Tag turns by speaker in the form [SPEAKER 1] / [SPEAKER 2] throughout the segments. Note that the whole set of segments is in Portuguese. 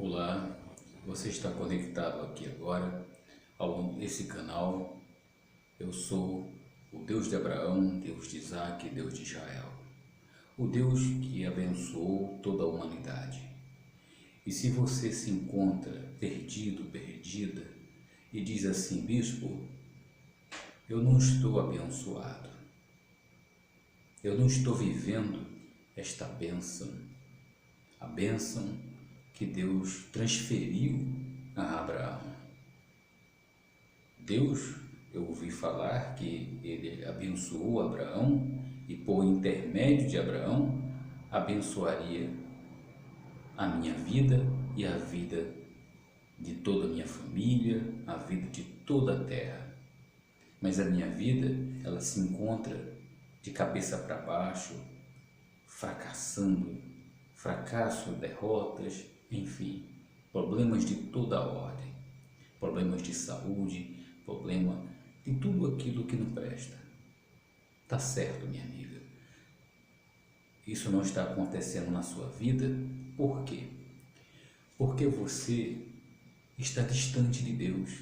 [SPEAKER 1] Olá, você está conectado aqui agora a esse canal. Eu sou o Deus de Abraão, Deus de Isaac, Deus de Israel, o Deus que abençoou toda a humanidade. E se você se encontra perdido, perdida, e diz assim: bispo, eu não estou abençoado, eu não estou vivendo esta bênção, a bênção que Deus transferiu a Abraão. Deus, eu ouvi falar que ele abençoou Abraão e por intermédio de Abraão abençoaria a minha vida e a vida de toda a minha família, a vida de toda a terra. Mas a minha vida, ela se encontra de cabeça para baixo, fracassando, fracasso, derrotas, enfim, problemas de toda a ordem, problemas de saúde, problema de tudo aquilo que não presta. Tá certo, minha amiga. Isso não está acontecendo na sua vida, por quê? Porque você está distante de Deus.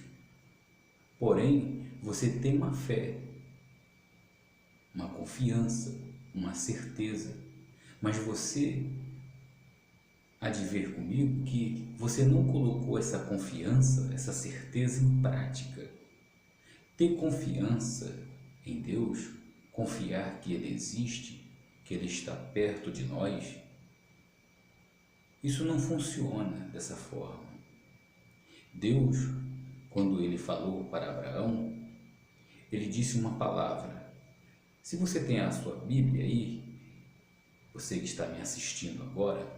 [SPEAKER 1] Porém, você tem uma fé, uma confiança, uma certeza, mas você há de ver comigo que você não colocou essa confiança, essa certeza em prática. Ter confiança em Deus, confiar que Ele existe, que Ele está perto de nós, isso não funciona dessa forma. Deus, quando Ele falou para Abraão, Ele disse uma palavra. Se você tem a sua Bíblia aí, você que está me assistindo agora,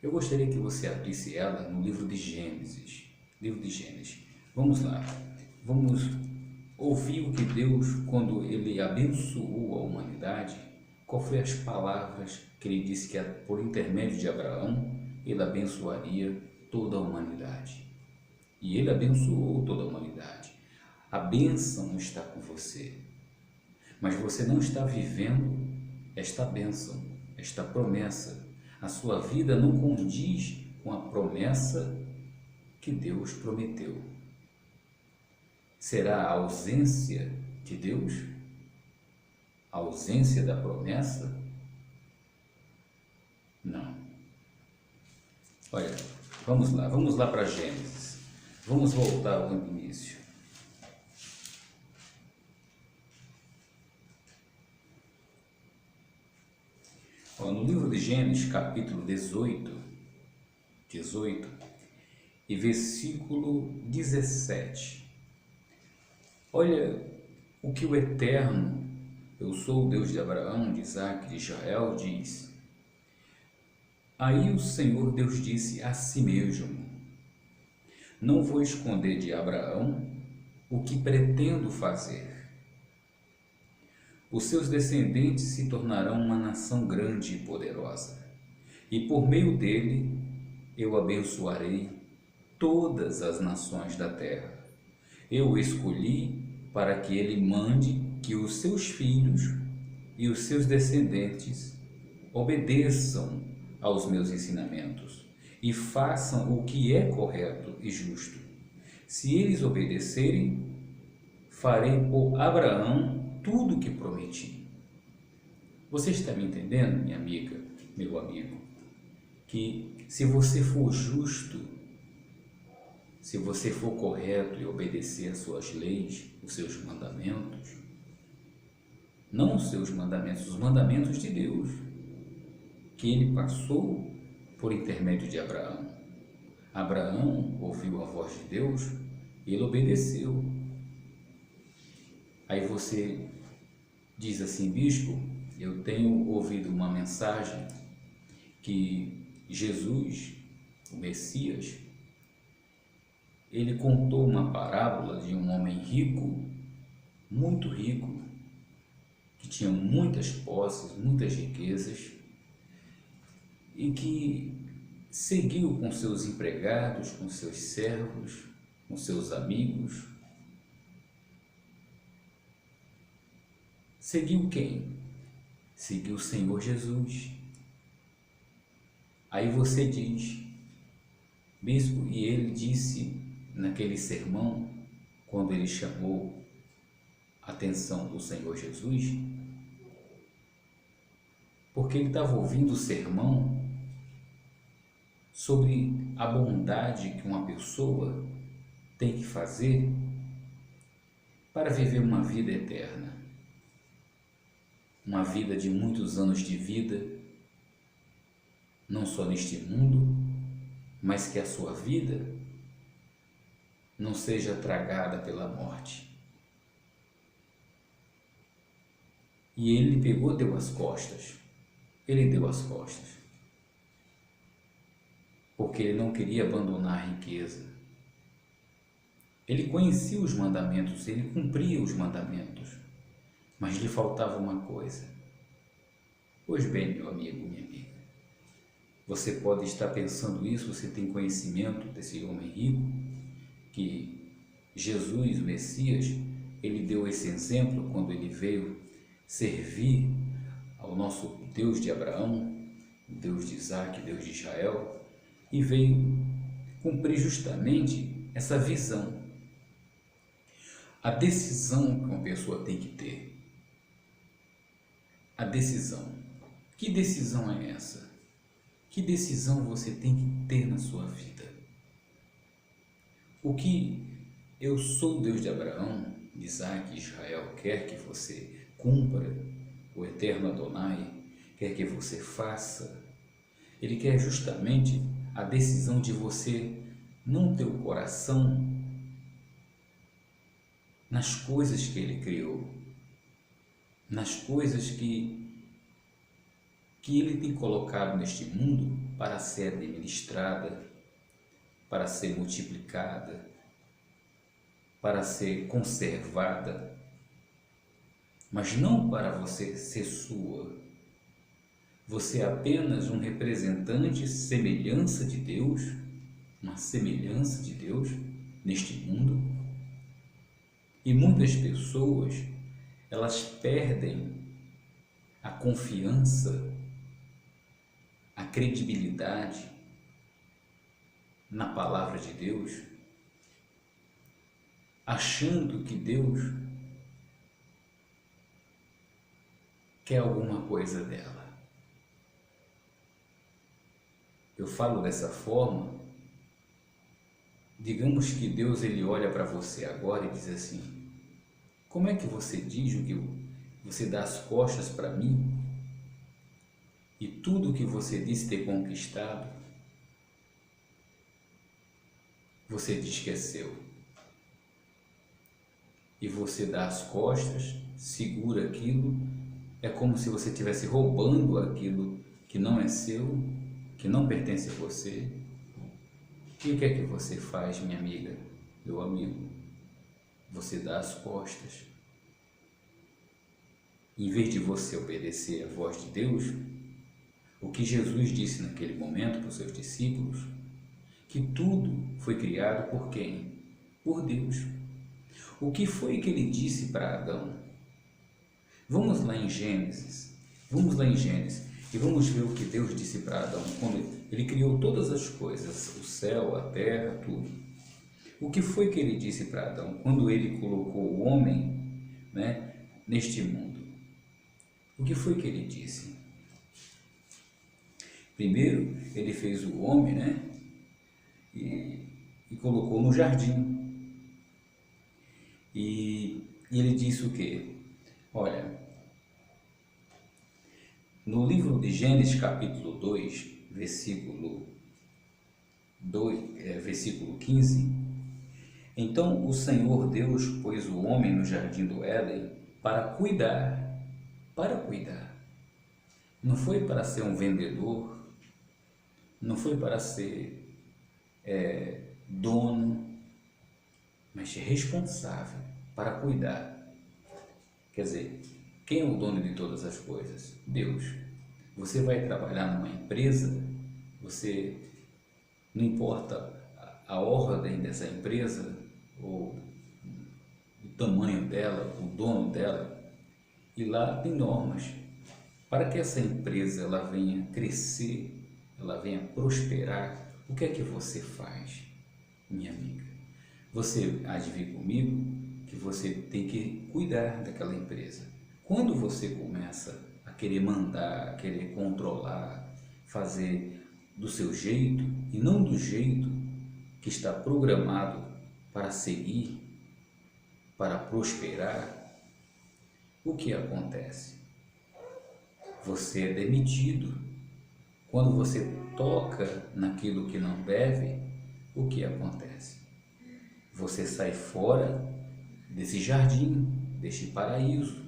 [SPEAKER 1] eu gostaria que você abrisse ela no livro de Gênesis. Livro de Gênesis. Vamos lá. Vamos ouvir o que Deus, quando Ele abençoou a humanidade, qual foi as palavras que Ele disse que por intermédio de Abraão, Ele abençoaria toda a humanidade. E Ele abençoou toda a humanidade. A bênção está com você. Mas você não está vivendo esta bênção, esta promessa. A sua vida não condiz com a promessa que Deus prometeu. Será a ausência de Deus? A ausência da promessa? Não. Olha, vamos lá para Gênesis. Vamos voltar ao início. No livro de Gênesis, capítulo 18 e versículo 17. Olha o que o Eterno, eu sou o Deus de Abraão, de Isaac, de Israel, diz. Aí o Senhor Deus disse a si mesmo: não vou esconder de Abraão o que pretendo fazer. Os seus descendentes se tornarão uma nação grande e poderosa, e por meio dele eu abençoarei todas as nações da terra. Eu o escolhi para que ele mande que os seus filhos e os seus descendentes obedeçam aos meus ensinamentos e façam o que é correto e justo. Se eles obedecerem, farei por Abraão tudo o que prometi. Você está me entendendo, minha amiga, meu amigo? Que se você for justo, se você for correto e obedecer às suas leis, os seus mandamentos, não os seus mandamentos, os mandamentos de Deus, que Ele passou por intermédio de Abraão. Abraão ouviu a voz de Deus e ele obedeceu. Aí você diz assim: bispo, eu tenho ouvido uma mensagem que Jesus, o Messias, ele contou uma parábola de um homem rico, muito rico, que tinha muitas posses, muitas riquezas, e que seguiu com seus empregados, com seus servos, com seus amigos. Seguiu quem? Seguiu o Senhor Jesus. Aí você diz: Bispo, e ele disse naquele sermão, quando ele chamou a atenção do Senhor Jesus, porque ele estava ouvindo o sermão sobre a bondade que uma pessoa tem que fazer para viver uma vida eterna, uma vida de muitos anos de vida, não só neste mundo, mas que a sua vida não seja tragada pela morte. E ele pegou, deu as costas. Ele deu as costas, porque ele não queria abandonar a riqueza. Ele conhecia os mandamentos, ele cumpria os mandamentos, mas lhe faltava uma coisa. Pois bem, meu amigo, minha amiga, você pode estar pensando isso, você tem conhecimento desse homem rico, que Jesus, o Messias, ele deu esse exemplo quando ele veio servir ao nosso Deus de Abraão, Deus de Isaac, Deus de Israel, e veio cumprir justamente essa visão. A decisão que uma pessoa tem que ter. A decisão. Que decisão é essa? Que decisão você tem que ter na sua vida? O que eu sou Deus de Abraão, de Isaac e Israel quer que você cumpra, o eterno Adonai quer que você faça, ele quer justamente a decisão de você não ter o coração nas coisas que ele criou, nas coisas que ele tem colocado neste mundo para ser administrada, para ser multiplicada, para ser conservada, mas não para você ser sua. Você é apenas um representante, semelhança de Deus, uma semelhança de Deus neste mundo. E muitas pessoas, elas perdem a confiança, a credibilidade na palavra de Deus, achando que Deus quer alguma coisa dela. Eu falo dessa forma, digamos que Deus ele olha para você agora e diz assim: como é que você diz o que você dá as costas para mim e tudo que você disse ter conquistado, você diz que é seu. E você dá as costas, segura aquilo, é como se você estivesse roubando aquilo que não é seu, que não pertence a você. E o que é que você faz, minha amiga, meu amigo? Você dá as costas. Em vez de você obedecer à voz de Deus, o que Jesus disse naquele momento para os seus discípulos, que tudo foi criado por quem? Por Deus. O que foi que ele disse para Adão? Vamos lá em Gênesis e vamos ver o que Deus disse para Adão quando ele criou todas as coisas, o céu, a terra, tudo. O que foi que ele disse para Adão quando ele colocou o homem, neste mundo? O que foi que ele disse? Primeiro, ele fez o homem, e colocou no jardim. E ele disse o quê? Olha, no livro de Gênesis capítulo 2, versículo 15, então o Senhor Deus pôs o homem no jardim do Éden para cuidar. Não foi para ser um vendedor, não foi para ser dono, mas responsável, para cuidar. Quer dizer, quem é o dono de todas as coisas? Deus. Você vai trabalhar numa empresa, você, não importa a ordem dessa empresa, ou o tamanho dela, o dono dela, e lá tem normas. Para que essa empresa ela venha crescer, ela venha prosperar, O que é que você faz, minha amiga? Você há de vir comigo que você tem que cuidar daquela empresa. Quando você começa a querer mandar, a querer controlar, fazer do seu jeito e não do jeito que está programado para seguir, para prosperar, o que acontece? Você é demitido. Quando você toca naquilo que não deve, o que acontece? Você sai fora desse jardim, deste paraíso.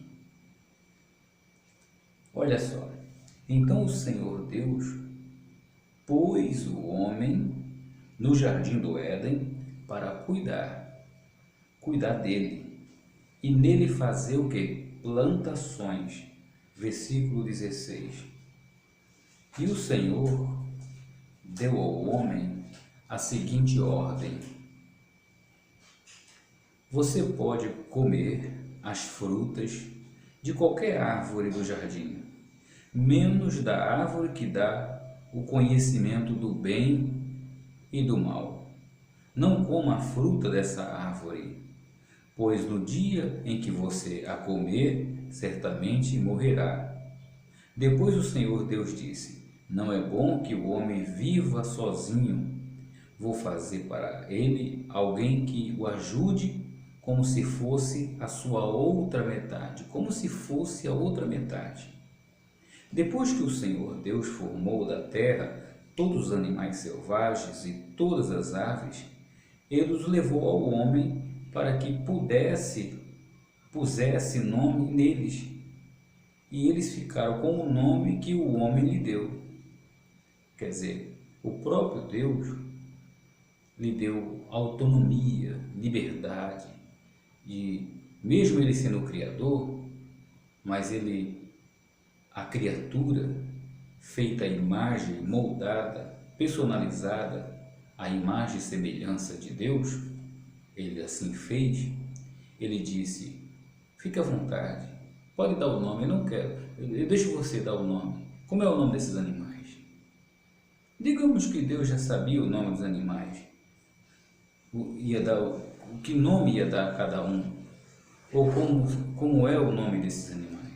[SPEAKER 1] Olha só, então o Senhor Deus pôs o homem no jardim do Éden para cuidar dele e nele fazer o que? Plantações. Versículo 16. E o Senhor deu ao homem a seguinte ordem: você pode comer as frutas de qualquer árvore do jardim, menos da árvore que dá o conhecimento do bem e do mal. Não coma a fruta dessa árvore, pois no dia em que você a comer, certamente morrerá. Depois o Senhor Deus disse: não é bom que o homem viva sozinho. Vou fazer para ele alguém que o ajude, como se fosse a sua outra metade, como se fosse a outra metade. Depois que o Senhor Deus formou da terra todos os animais selvagens e todas as aves, ele os levou ao homem para que pusesse nome neles. E eles ficaram com o nome que o homem lhe deu. Quer dizer, o próprio Deus lhe deu autonomia, liberdade, e mesmo ele sendo o Criador, mas a criatura feita à imagem, moldada, personalizada, à imagem e semelhança de Deus, ele assim fez. Ele disse: fique à vontade, pode dar o nome, eu não quero, eu deixo você dar o nome. Como é o nome desses animais? Digamos que Deus já sabia o nome dos animais, que nome ia dar a cada um, ou como é o nome desses animais.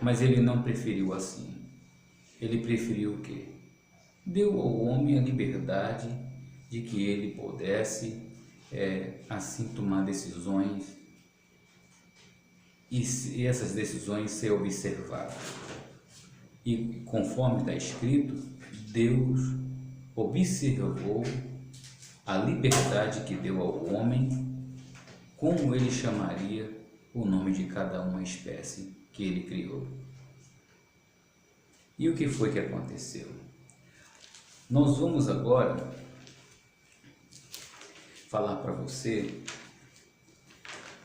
[SPEAKER 1] Mas ele não preferiu assim. Ele preferiu o quê? Deu ao homem a liberdade de que ele pudesse assim tomar decisões e essas decisões ser observadas. E conforme está escrito, Deus observou a liberdade que deu ao homem, como ele chamaria o nome de cada uma espécie que ele criou. E o que foi que aconteceu? Nós vamos agora falar para você,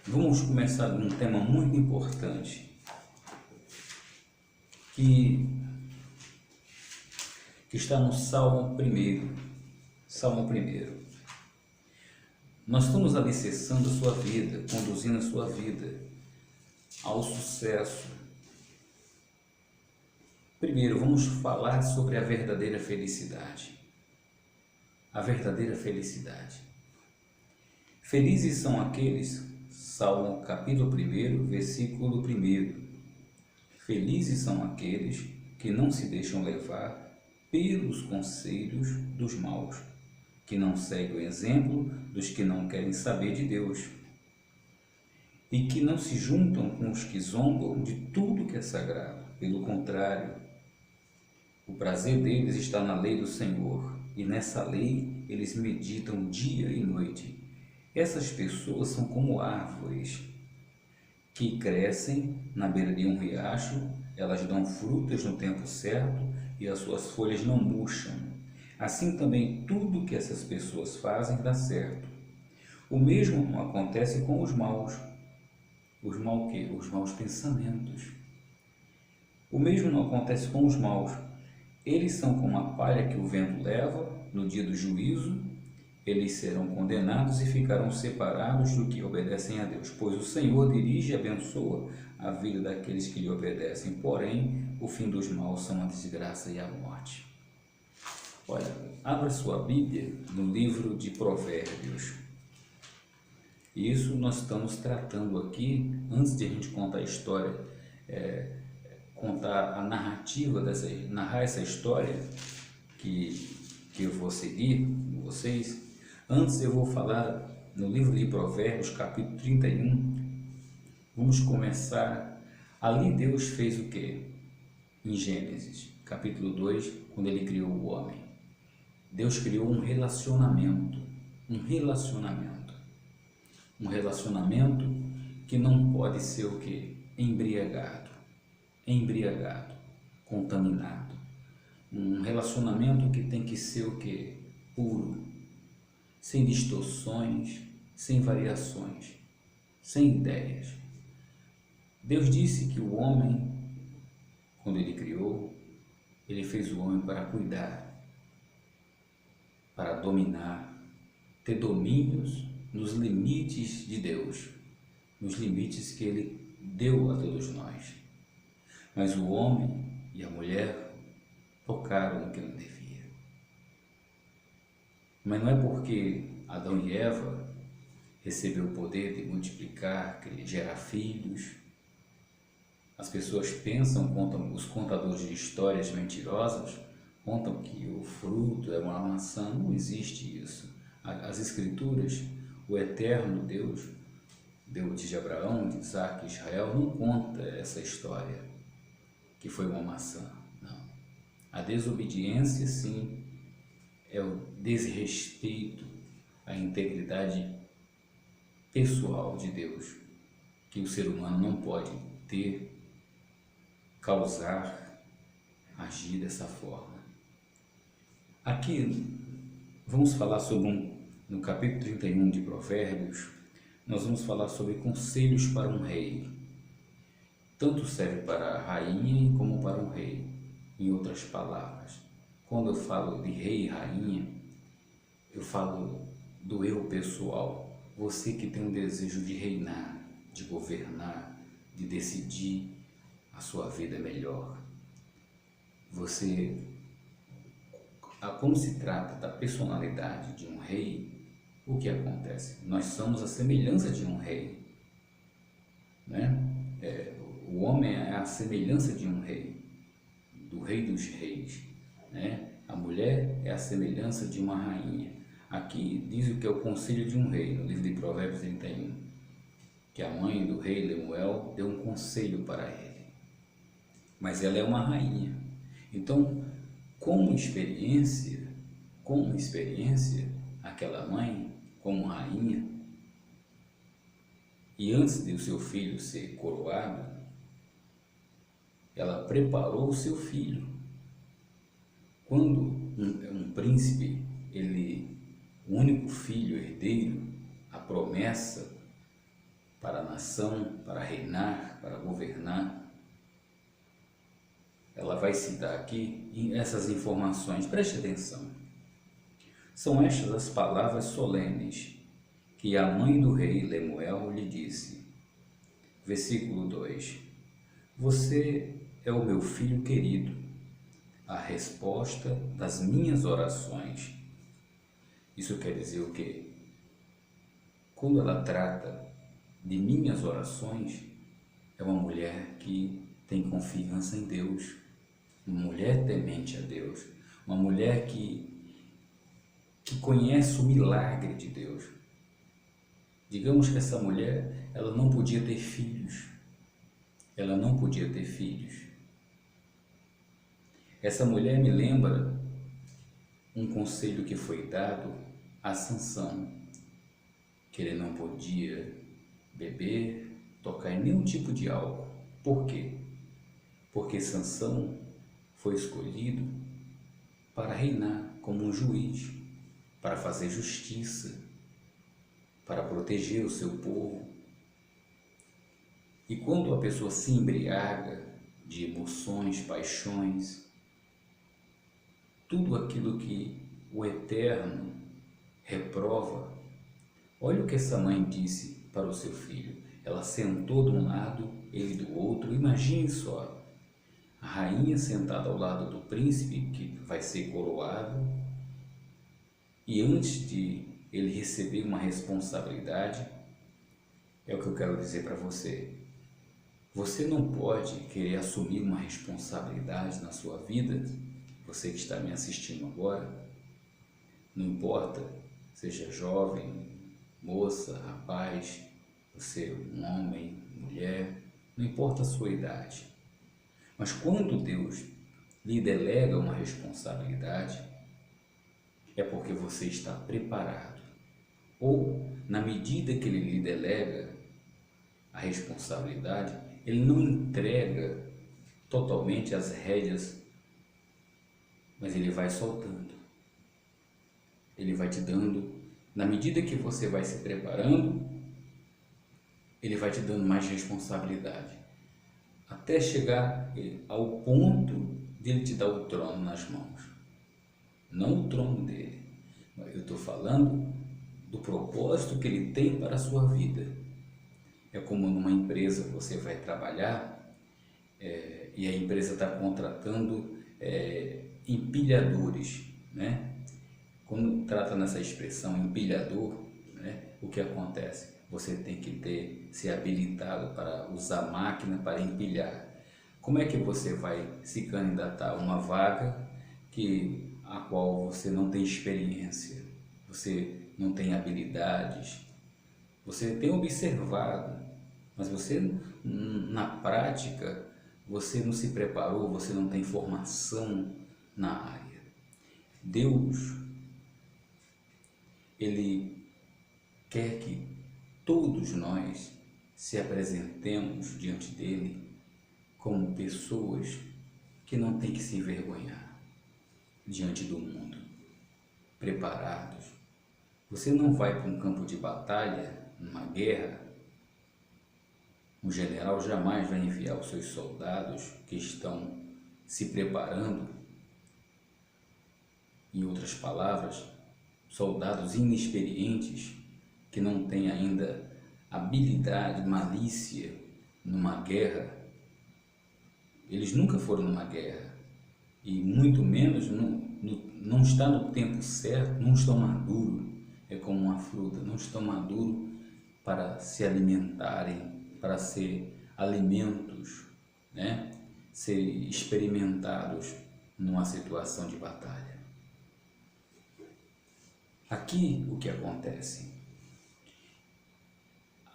[SPEAKER 1] vamos começar de um tema muito importante, que está no Salmo 1. Salmo 1. Nós estamos alicerçando a sua vida, conduzindo a sua vida ao sucesso. Primeiro, vamos falar sobre a verdadeira felicidade. A verdadeira felicidade. Felizes são aqueles, Salmo capítulo 1, versículo 1. Felizes são aqueles que não se deixam levar pelos conselhos dos maus, que não seguem o exemplo dos que não querem saber de Deus, e que não se juntam com os que zombam de tudo que é sagrado. Pelo contrário, o prazer deles está na lei do Senhor, e nessa lei eles meditam dia e noite. Essas pessoas são como árvores que crescem na beira de um riacho, elas dão frutas no tempo certo e as suas folhas não murcham. Assim também tudo que essas pessoas fazem dá certo. O mesmo não acontece com os maus. Os maus quê? Os maus pensamentos. O mesmo não acontece com os maus. Eles são como a palha que o vento leva no dia do juízo. Eles serão condenados e ficarão separados do que obedecem a Deus, pois o Senhor dirige e abençoa a vida daqueles que lhe obedecem, porém o fim dos maus são a desgraça e a morte. Olha, abra sua Bíblia no livro de Provérbios. Isso nós estamos tratando aqui, antes de a gente contar a história, contar a narrativa, narrar essa história que eu vou seguir com vocês. Antes eu vou falar no livro de Provérbios, capítulo 31, vamos começar. Ali Deus fez o quê? Em Gênesis, capítulo 2, quando Ele criou o homem. Deus criou um relacionamento que não pode ser o quê? Embriagado, contaminado. Um relacionamento que tem que ser o quê? Puro, sem distorções, sem variações, sem ideias. Deus disse que o homem, quando Ele criou, Ele fez o homem para cuidar, para dominar, ter domínios nos limites de Deus, nos limites que Ele deu a todos nós. Mas o homem e a mulher tocaram no que não devia. Mas não é porque Adão e Eva receberam o poder de multiplicar, gerar filhos. As pessoas pensam, os contadores de histórias mentirosas, contam que o fruto é uma maçã. Não existe isso. As Escrituras, o eterno Deus de Abraão, de Isaac e Israel, não conta essa história que foi uma maçã. Não. A desobediência, sim, é o desrespeito à integridade pessoal de Deus, que o ser humano não pode ter, causar, agir dessa forma. Aqui vamos falar sobre no capítulo 31 de Provérbios, nós vamos falar sobre conselhos para um rei. Tanto serve para a rainha como para um rei. Em outras palavras, quando eu falo de rei e rainha, eu falo do eu pessoal. Você que tem um desejo de reinar, de governar, de decidir a sua vida melhor. Como se trata da personalidade de um rei, o que acontece? Nós somos a semelhança de um rei, né? O homem é a semelhança de um rei, do rei dos reis, né? A mulher é a semelhança de uma rainha. Aqui diz o que é o conselho de um rei, no livro de Provérbios 31, que a mãe do rei Lemuel deu um conselho para ele, mas ela é uma rainha. Então, como experiência, aquela mãe, como rainha, e antes de o seu filho ser coroado, ela preparou o seu filho. Quando um príncipe, o único filho herdeiro, a promessa para a nação, para reinar, para governar, ela vai citar aqui essas informações, preste atenção. São estas as palavras solenes que a mãe do rei Lemuel lhe disse. Versículo 2: Você é o meu filho querido, a resposta das minhas orações. Isso quer dizer o quê? Quando ela trata de minhas orações, é uma mulher que tem confiança em Deus, uma mulher temente a Deus, uma mulher que conhece o milagre de Deus. Digamos que essa mulher, ela não podia ter filhos. Essa mulher me lembra um conselho que foi dado a Sansão, que ele não podia beber, tocar em nenhum tipo de álcool. Por quê? Porque Sansão foi escolhido para reinar como um juiz, para fazer justiça, para proteger o seu povo. E quando a pessoa se embriaga de emoções, paixões, tudo aquilo que o Eterno reprova, olha o que essa mãe disse para o seu filho. Ela sentou de um lado, ele do outro. Imagine só, a rainha sentada ao lado do príncipe que vai ser coroado, E antes de ele receber uma responsabilidade, é o que eu quero dizer para você. Você não pode querer assumir uma responsabilidade na sua vida, você que está me assistindo agora, não importa, seja jovem, moça, rapaz, você um homem, mulher, não importa a sua idade. Mas quando Deus lhe delega uma responsabilidade, é porque você está preparado. Ou, na medida que Ele lhe delega a responsabilidade, Ele não entrega totalmente as rédeas, mas Ele vai soltando. Ele vai te dando, na medida que você vai se preparando, Ele vai te dando mais responsabilidade, até chegar ao ponto de Ele te dar o trono nas mãos. Não o trono dele, mas eu estou falando do propósito que Ele tem para a sua vida. É como numa empresa você vai trabalhar e a empresa está contratando empilhadores, né? Quando trata nessa expressão empilhador, né, o que acontece? Você tem que ser habilitado para usar máquina para empilhar. Como é que você vai se candidatar a uma vaga a qual você não tem experiência, você não tem habilidades, você tem observado, mas você na prática, você não se preparou, você não tem formação na área. Deus, Ele quer que todos nós se apresentemos diante dele como pessoas que não têm que se envergonhar diante do mundo, preparados. Você não vai para um campo de batalha, numa guerra, um general jamais vai enviar os seus soldados que estão se preparando, em outras palavras, soldados inexperientes que não têm ainda habilidade, malícia numa guerra. Eles nunca foram numa guerra e muito menos não está no tempo certo, não estão maduros. É como uma fruta, não estão maduros para se alimentarem, para ser alimentos, né? Ser experimentados numa situação de batalha. Aqui o que acontece?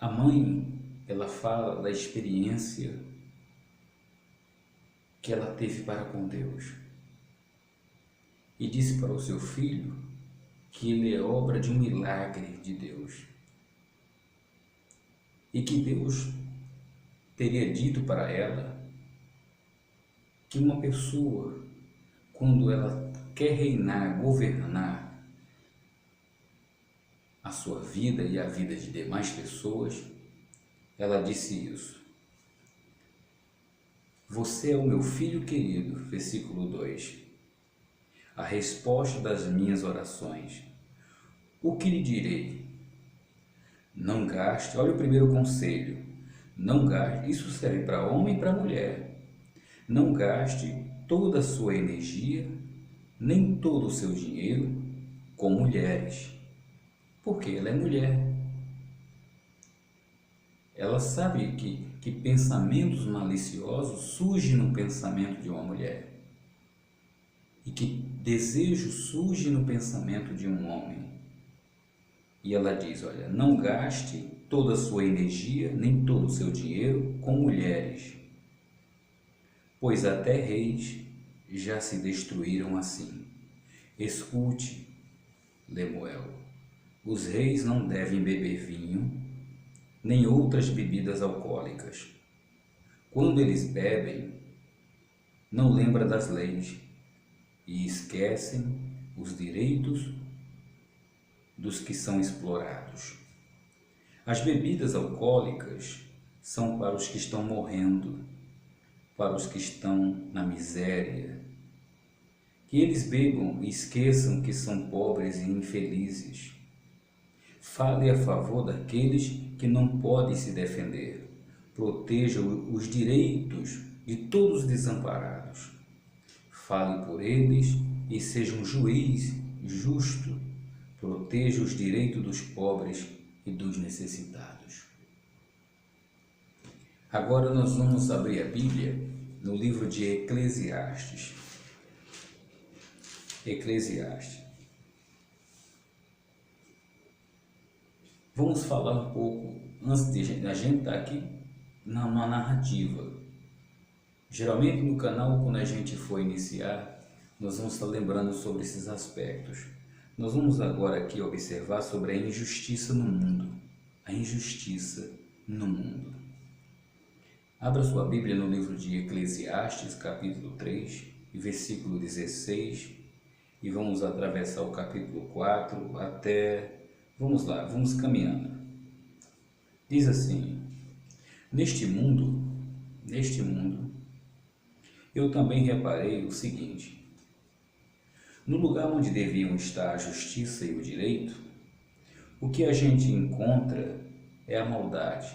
[SPEAKER 1] A mãe, ela fala da experiência que ela teve para com Deus e disse para o seu filho que ele é obra de um milagre de Deus e que Deus teria dito para ela que uma pessoa, quando ela quer reinar, governar a sua vida e a vida de demais pessoas, ela disse isso. Você é o meu filho querido, versículo 2, a resposta das minhas orações. O que lhe direi? Não gaste, olha o primeiro conselho, não gaste, isso serve para homem e para mulher, não gaste toda a sua energia, nem todo o seu dinheiro com mulheres, porque ela é mulher. Ela sabe que pensamentos maliciosos surgem no pensamento de uma mulher e que desejo surge no pensamento de um homem. E ela diz, olha, não gaste toda a sua energia, nem todo o seu dinheiro com mulheres, pois até reis já se destruíram assim. Escute, Lemuel, os reis não devem beber vinho, nem outras bebidas alcoólicas. Quando eles bebem, não lembram das leis e esquecem os direitos dos que são explorados. As bebidas alcoólicas são para os que estão morrendo, para os que estão na miséria. Que eles bebam e esqueçam que são pobres e infelizes. Fale a favor daqueles que não podem se defender. Proteja os direitos de todos os desamparados. Fale por eles e seja um juiz justo proteja os direitos dos pobres e dos necessitados. Agora nós vamos abrir a Bíblia no livro de Eclesiastes. Eclesiastes. Vamos falar um pouco, antes de a gente estar aqui, numa narrativa. Geralmente no canal, quando a gente for iniciar, nós vamos estar lembrando sobre esses aspectos. Nós vamos agora aqui observar sobre a injustiça no mundo. A injustiça no mundo. Abra sua Bíblia no livro de Eclesiastes, capítulo 3, versículo 16, e vamos atravessar o capítulo 4 até... Vamos lá, vamos caminhando. Diz assim: Neste mundo, eu também reparei o seguinte: no lugar onde deviam estar a justiça e o direito, o que a gente encontra é a maldade.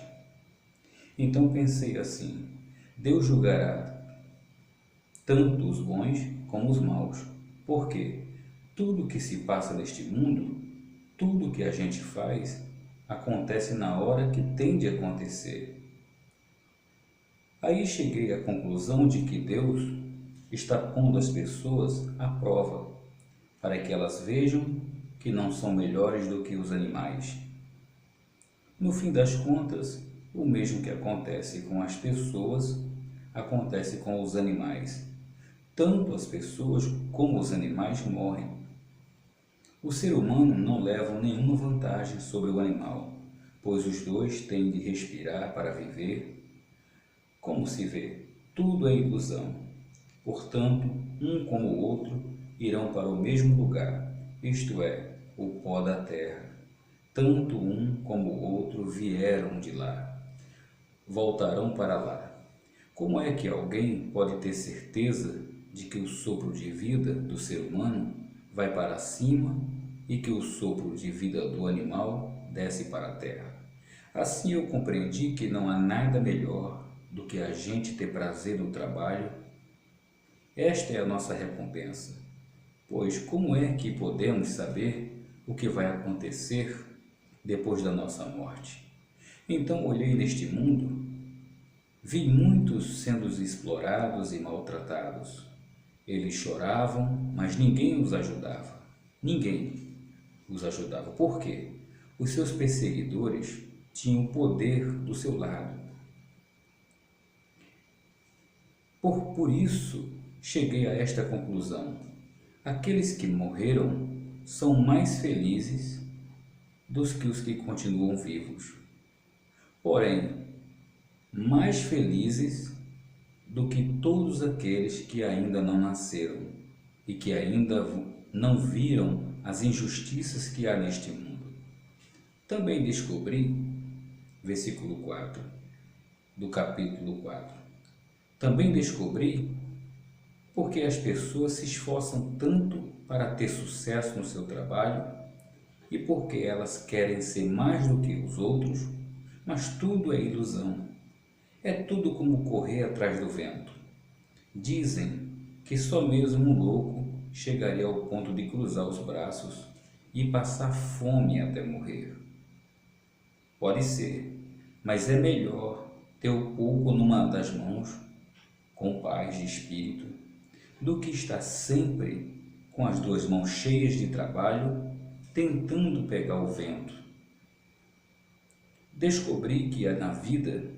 [SPEAKER 1] Então pensei assim: Deus julgará tanto os bons como os maus, porque tudo que se passa neste mundo, tudo que a gente faz, acontece na hora que tem de acontecer. Aí cheguei à conclusão de que Deus está pondo as pessoas à prova, para que elas vejam que não são melhores do que os animais. No fim das contas, o mesmo que acontece com as pessoas, acontece com os animais. Tanto as pessoas como os animais morrem. O ser humano não leva nenhuma vantagem sobre o animal, pois os dois têm de respirar para viver. Como se vê, tudo é ilusão. Portanto, um como o outro irão para o mesmo lugar, isto é, o pó da terra. Tanto um como o outro vieram de lá, voltarão para lá. Como é que alguém pode ter certeza de que o sopro de vida do ser humano vai para cima e que o sopro de vida do animal desce para a terra? Assim eu compreendi que não há nada melhor do que a gente ter prazer no trabalho. Esta é a nossa recompensa, pois como é que podemos saber o que vai acontecer depois da nossa morte? Então olhei neste mundo, vi muitos sendo explorados e maltratados. Eles choravam, mas ninguém os ajudava. Ninguém os ajudava. Por quê? Os seus perseguidores tinham o poder do seu lado. Por isso, cheguei a esta conclusão: aqueles que morreram são mais felizes do que os que continuam vivos. Porém, mais felizes do que todos aqueles que ainda não nasceram e que ainda não viram as injustiças que há neste mundo. Também descobri, versículo 4 do capítulo 4, também descobri porque as pessoas se esforçam tanto para ter sucesso no seu trabalho e porque elas querem ser mais do que os outros, mas tudo é ilusão. É tudo como correr atrás do vento. Dizem que só mesmo um louco chegaria ao ponto de cruzar os braços e passar fome até morrer. Pode ser, mas é melhor ter o pouco numa das mãos, com paz de espírito, do que estar sempre com as duas mãos cheias de trabalho, tentando pegar o vento. Descobri que na vida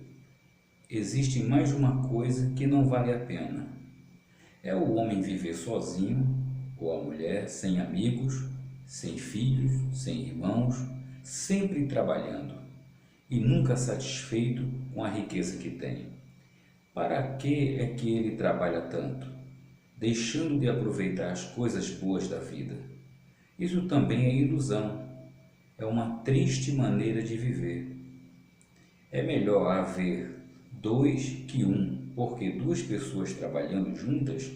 [SPEAKER 1] existe mais uma coisa que não vale a pena. É o homem viver sozinho, ou a mulher sem amigos, sem filhos, sem irmãos, sempre trabalhando e nunca satisfeito com a riqueza que tem. Para que é que ele trabalha tanto, deixando de aproveitar as coisas boas da vida? Isso também é ilusão, é uma triste maneira de viver. É melhor haver dois que um, porque duas pessoas trabalhando juntas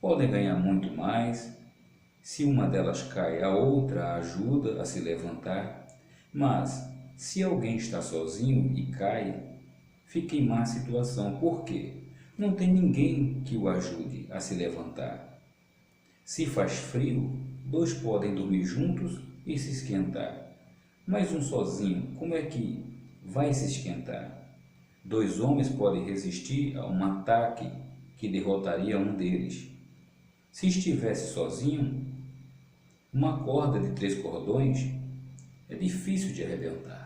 [SPEAKER 1] podem ganhar muito mais. Se uma delas cai, a outra a ajuda a se levantar. Mas se alguém está sozinho e cai, fica em má situação. Por quê? Não tem ninguém que o ajude a se levantar. Se faz frio, dois podem dormir juntos e se esquentar. Mas um sozinho, como é que vai se esquentar? 2 homens podem resistir a um ataque que derrotaria um deles. Se estivesse sozinho, uma corda de 3 cordões é difícil de arrebentar.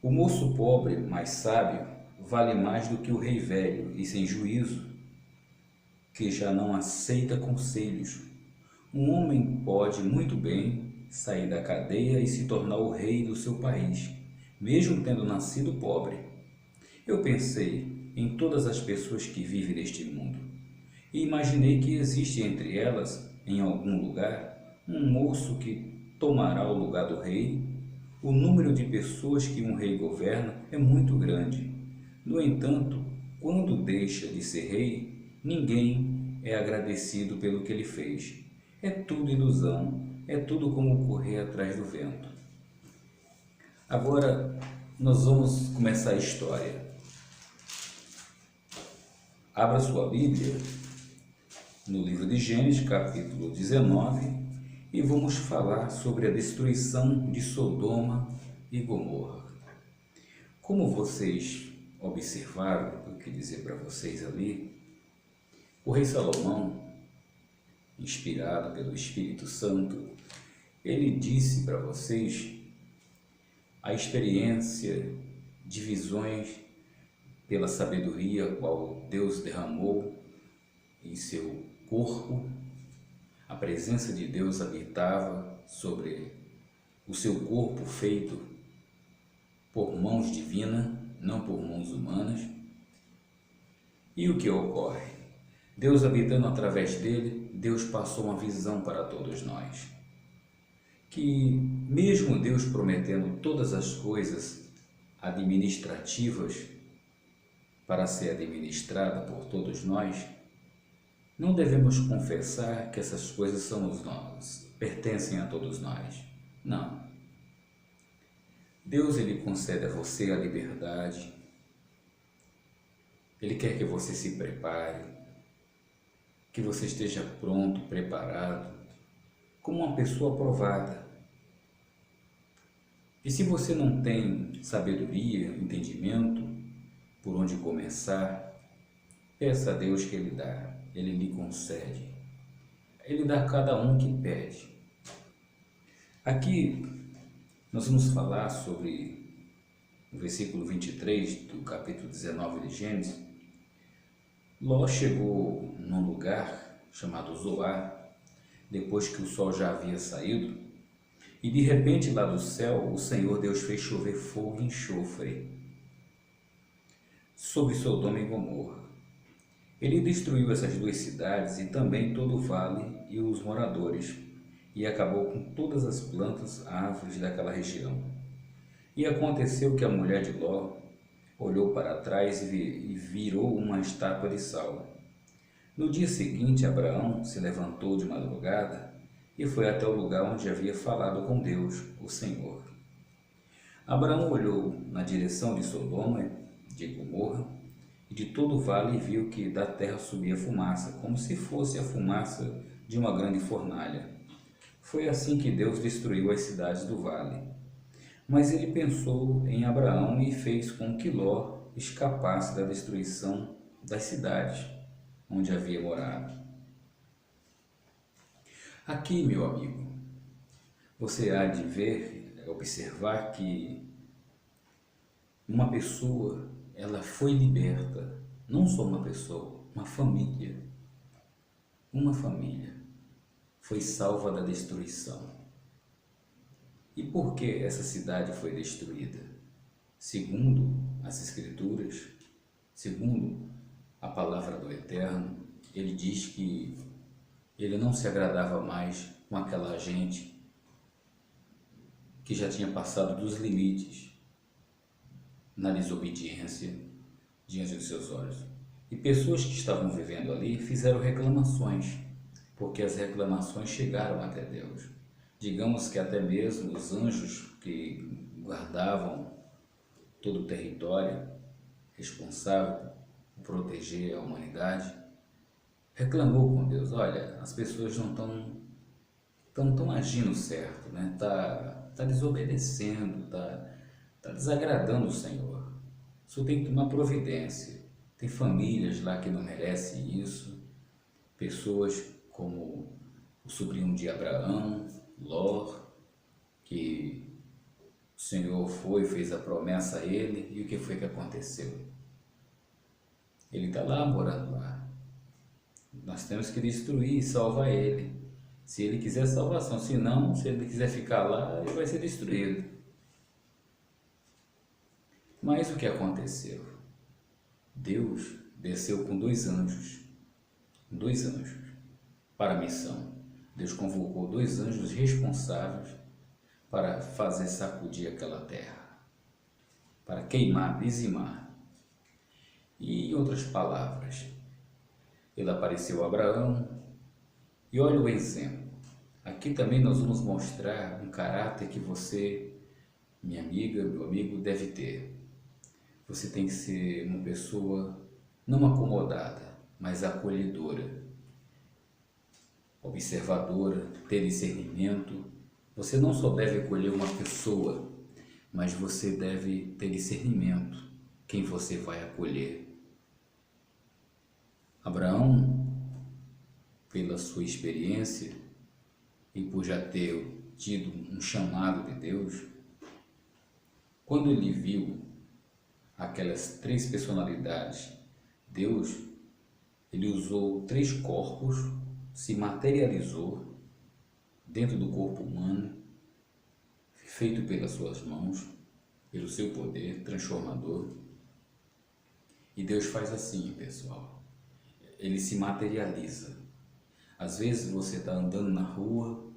[SPEAKER 1] O moço pobre, mais sábio, vale mais do que o rei velho e sem juízo, que já não aceita conselhos. Um homem pode muito bem sair da cadeia e se tornar o rei do seu país, mesmo tendo nascido pobre. Eu pensei em todas as pessoas que vivem neste mundo e imaginei que existe entre elas, em algum lugar, um moço que tomará o lugar do rei. O número de pessoas que um rei governa é muito grande. No entanto, quando deixa de ser rei, ninguém é agradecido pelo que ele fez. É tudo ilusão, é tudo como correr atrás do vento. Agora, nós vamos começar a história. Abra sua Bíblia no livro de Gênesis, capítulo 19, e vamos falar sobre a destruição de Sodoma e Gomorra. Como vocês observaram, eu queria dizer para vocês ali, o rei Salomão, inspirado pelo Espírito Santo, ele disse para vocês a experiência de visões pela sabedoria qual Deus derramou em seu corpo. A presença de Deus habitava sobre o seu corpo feito por mãos divinas, não por mãos humanas. E o que ocorre? Deus habitando através dele, Deus passou uma visão para todos nós. Que mesmo Deus prometendo todas as coisas administrativas para ser administrada por todos nós, não devemos confessar que essas coisas somos nós, pertencem a todos nós. Não. Deus, ele concede a você a liberdade. Ele quer que você se prepare, que você esteja pronto, preparado, como uma pessoa aprovada. E se você não tem sabedoria, entendimento, por onde começar, peça a Deus que Ele dá, Ele lhe concede. Ele dá a cada um que pede. Aqui nós vamos falar sobre o versículo 23 do capítulo 19 de Gênesis. Ló chegou num lugar chamado Zoar, depois que o sol já havia saído, e de repente lá do céu o Senhor Deus fez chover fogo e enxofre sobre Sodoma e Gomorra. Ele destruiu essas 2 cidades e também todo o vale e os moradores, e acabou com todas as plantas, árvores daquela região. E aconteceu que a mulher de Ló olhou para trás e virou uma estátua de sal. No dia seguinte, Abraão se levantou de madrugada e foi até o lugar onde havia falado com Deus, o Senhor. Abraão olhou na direção de Sodoma, de Gomorra e de todo o vale e viu que da terra subia fumaça, como se fosse a fumaça de uma grande fornalha. Foi assim que Deus destruiu as cidades do vale. Mas ele pensou em Abraão e fez com que Ló escapasse da destruição das cidades onde havia morado. Aqui, meu amigo, você há de ver, observar que uma pessoa, ela foi liberta, não só uma pessoa, uma família foi salva da destruição. E por que essa cidade foi destruída? Segundo as Escrituras, segundo a palavra do Eterno, ele diz que ele não se agradava mais com aquela gente que já tinha passado dos limites na desobediência diante dos seus olhos. E pessoas que estavam vivendo ali fizeram reclamações, porque as reclamações chegaram até Deus. Digamos que até mesmo os anjos que guardavam todo o território, responsável por proteger a humanidade, reclamou com Deus: olha, as pessoas não estão tão agindo certo, né? Tá desobedecendo, tá desagradando o Senhor. O Senhor tem que tomar providência. Tem famílias lá que não merecem isso, pessoas como o sobrinho de Abraão, Ló, que o Senhor fez a promessa a ele, e o que foi que aconteceu? Ele está lá, morando lá. Nós temos que destruir e salvar ele. Se ele quiser salvação, se não, se ele quiser ficar lá, ele vai ser destruído. Mas o que aconteceu? Deus desceu com dois anjos para a missão. Deus convocou dois anjos responsáveis para fazer sacudir aquela terra, para queimar, dizimar. E em outras palavras, ele apareceu a Abraão, e olha o exemplo. Aqui também nós vamos mostrar um caráter que você, minha amiga, meu amigo, deve ter. Você tem que ser uma pessoa não acomodada, mas acolhedora, observadora, ter discernimento. Você não só deve acolher uma pessoa, mas você deve ter discernimento quem você vai acolher. Abraão, pela sua experiência e por já ter tido um chamado de Deus, quando ele viu aquelas três personalidades, Deus, ele usou três corpos, se materializou dentro do corpo humano, feito pelas suas mãos, pelo seu poder transformador. E Deus faz assim, pessoal, ele se materializa. Às vezes você está andando na rua,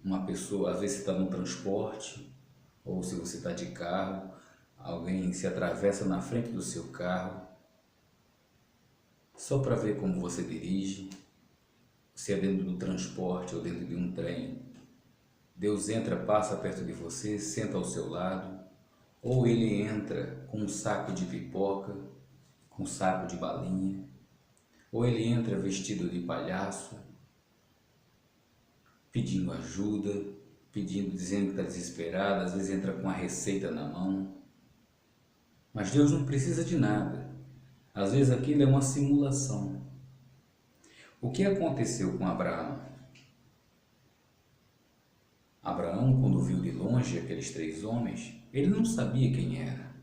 [SPEAKER 1] uma pessoa, às vezes você está no transporte, ou se você está de carro, alguém se atravessa na frente do seu carro, só para ver como você dirige, se é dentro do transporte ou dentro de um trem. Deus entra, passa perto de você, senta ao seu lado, ou ele entra com um saco de pipoca, com um saco de balinha, ou ele entra vestido de palhaço, pedindo ajuda, dizendo que está desesperado, às vezes entra com a receita na mão. Mas Deus não precisa de nada. Às vezes aquilo é uma simulação. O que aconteceu com Abraão? Abraão, quando viu de longe aqueles três homens, ele não sabia quem era,